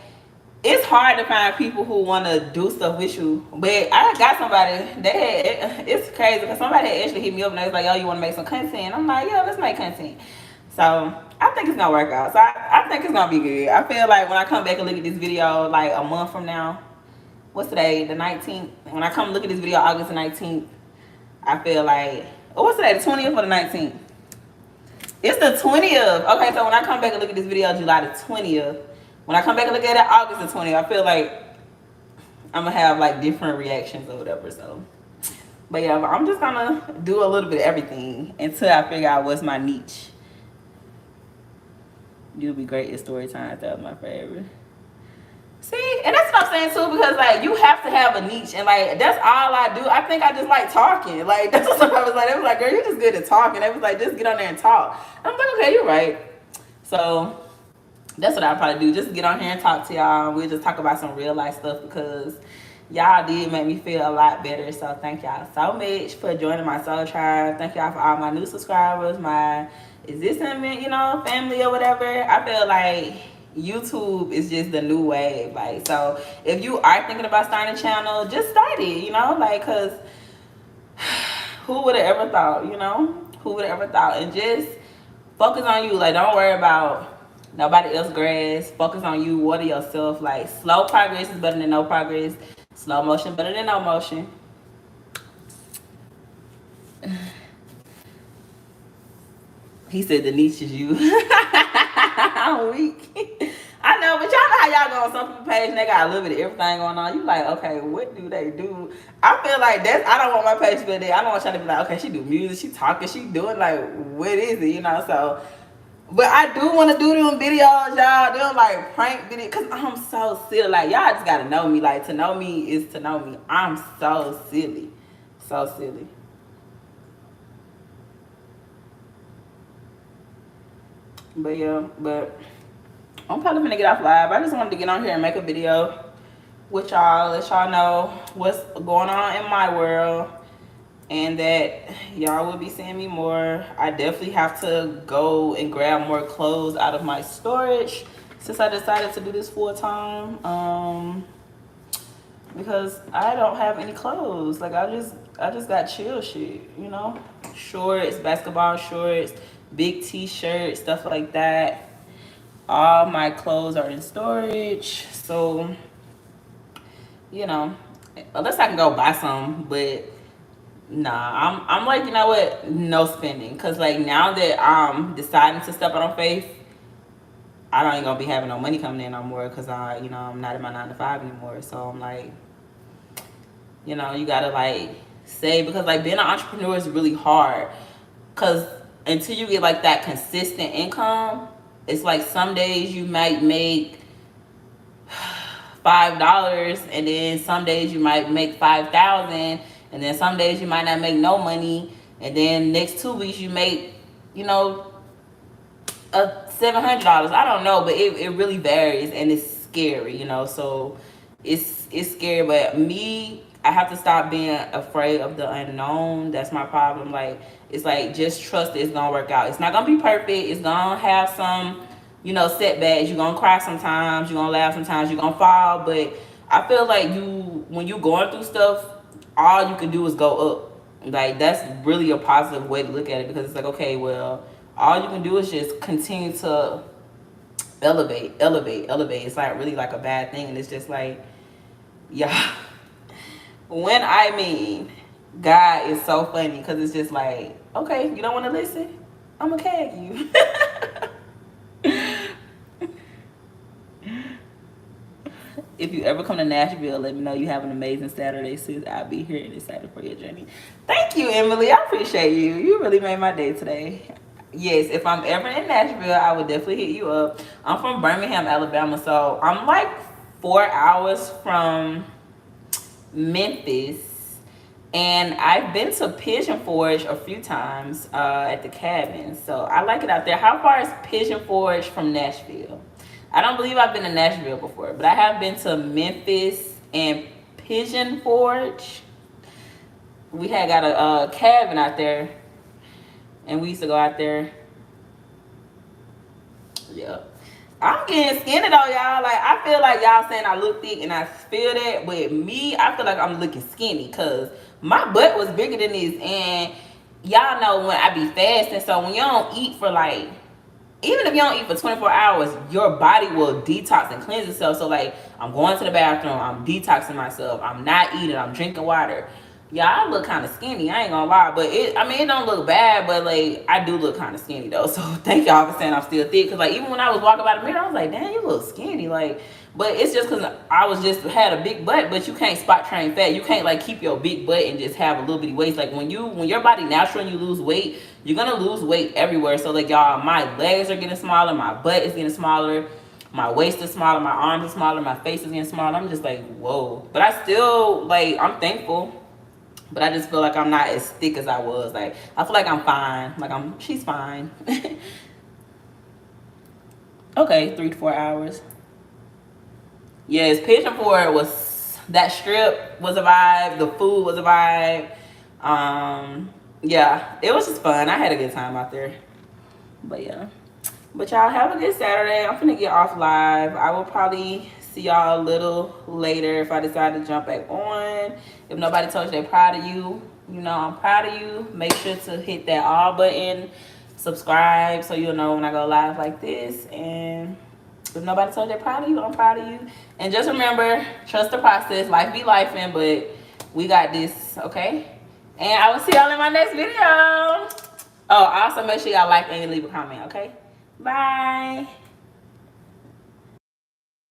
it's hard to find people who want to do stuff with you. But I got somebody that had, it's crazy, because somebody had actually hit me up and they was like, yo, you want to make some content? I'm like, yeah, let's make content. So I think it's gonna work out. So I think it's gonna be good. I feel like when I come back and look at this video like a month from now, what's today, the 19th? When I come look at this video August the 19th, I feel like, oh, what's today, the 20th or the 19th? It's the 20th. Okay, so when I come back and look at this video July the 20th, when I come back and look at it August the 20th, I feel like I'm gonna have like different reactions or whatever. So, but yeah, I'm just gonna do a little bit of everything until I figure out what's my niche. You'll be great at story time. That was my favorite. See, and that's what I'm saying too, because like, you have to have a niche, and like, that's all I do. I think I just like talking. Like, that's what somebody was like. They was like, girl, you're just good at talking. They was like, just get on there and talk. I'm like, okay, you're right. So that's what I'll probably do. Just get on here and talk to y'all. We'll just talk about some real life stuff, because y'all did make me feel a lot better. So thank y'all so much for joining my soul tribe. Thank y'all for all my new subscribers, my existing, you know, family or whatever. I feel like YouTube is just the new wave. Like, so if you are thinking about starting a channel, just start it, you know, like, because who would have ever thought, you know? Who would have ever thought? And just focus on you. Like, don't worry about nobody else's grass. Focus on you. Water yourself. Like, slow progress is better than no progress. Slow motion better than no motion. He said the niche is you. I'm weak. I know, but y'all know how y'all go on some people's page and they got a little bit of everything going on. You like, okay, what do they do? I feel like I don't want my page to be there. I don't want y'all to be like, okay, she do music, she talking, she doing, like, what is it, you know? So, but I do want to do them videos, y'all. Them like prank videos, because I'm so silly. Like, y'all just got to know me. Like, to know me is to know me. I'm so silly. So silly. But yeah, but I'm probably gonna get off live. I just wanted to get on here and make a video with y'all, let y'all know what's going on in my world, and that y'all will be seeing me more. I definitely have to go and grab more clothes out of my storage since I decided to do this full time. Because I don't have any clothes. Like, I just got chill shit, you know? Shorts, basketball shorts, big t-shirts, stuff like that. All my clothes are in storage. So, you know, unless I can go buy some, but nah, I'm like, you know what? No spending. Because, like, now that I'm deciding to step out on faith, I don't even gonna be having no money coming in no more, because I'm not in my 9 to 5 anymore. So I'm like, you know, you gotta like save, because like being an entrepreneur is really hard, because until you get like that consistent income, it's like some days you might make $5, and then some days you might make 5,000, and then some days you might not make no money, and then next 2 weeks you make, you know, $700. I don't know, but it really varies, and it's scary, you know. So it's scary, but me, I have to stop being afraid of the unknown. That's my problem. Like, it's like, just trust it's gonna work out. It's not gonna be perfect. It's gonna have some, setbacks. You're gonna cry sometimes, you're gonna laugh sometimes, you're gonna fall. But I feel like when you going through stuff, all you can do is go up. Like, that's really a positive way to look at it, because it's like, okay, well, all you can do is just continue to elevate, elevate, elevate. It's not really like a bad thing. And it's just like, yeah. When I mean, God is so funny, because it's just like, okay, you don't want to listen? I'm going to tag you. If you ever come to Nashville, let me know. You have an amazing Saturday, sis. I'll be here and excited for your journey. Thank you, Emily. I appreciate you. You really made my day today. Yes, if I'm ever in Nashville, I would definitely hit you up. I'm from Birmingham, Alabama, so I'm like 4 hours from Memphis. And I've been to Pigeon Forge a few times at the cabin. So I like it out there. How far is Pigeon Forge from Nashville? I don't believe I've been to Nashville before, but I have been to Memphis and Pigeon Forge. We had got a cabin out there, and we used to go out there. Yeah. I'm getting skinny though, y'all. Like, I feel like y'all saying I look thick, and I feel that. But me, I feel like I'm looking skinny, because my butt was bigger than this. And y'all know when I be fasting, so when you don't eat for like, even if you don't eat for 24 hours, your body will detox and cleanse itself. So like, I'm going to the bathroom, I'm detoxing myself, I'm not eating, I'm drinking water. Yeah, I look kind of skinny, I ain't gonna lie. But it don't look bad, but like, I do look kind of skinny though. So thank y'all for saying I'm still thick, because like, even when I was walking by the mirror, I was like, damn, you look skinny. Like, but it's just because I had a big butt. But you can't spot train fat. You can't like keep your big butt and just have a little bitty waist. Like, when your body natural and you lose weight, you're gonna lose weight everywhere. So like, y'all, my legs are getting smaller, my butt is getting smaller, my waist is smaller, my arms are smaller, my face is getting smaller. I'm just like, whoa. But I still, like, I'm thankful. But I just feel like I'm not as thick as I was. Like, I feel like I'm fine. Like, she's fine. Okay, 3 to 4 hours. Yes, Pigeon Forge was, that strip was a vibe. The food was a vibe. Yeah, it was just fun. I had a good time out there. But yeah. But y'all have a good Saturday. I'm finna get off live. I will probably see y'all a little later if I decide to jump back on. If nobody told you they're proud of you, I'm proud of you. Make sure to hit that all button, subscribe, so you'll know when I go live like this. And if nobody told you they're proud of you, I'm proud of you. And just remember, trust the process. Life be lifing, but we got this, okay? And I will see y'all in my next video. Oh, also make sure y'all like and leave a comment, okay? Bye.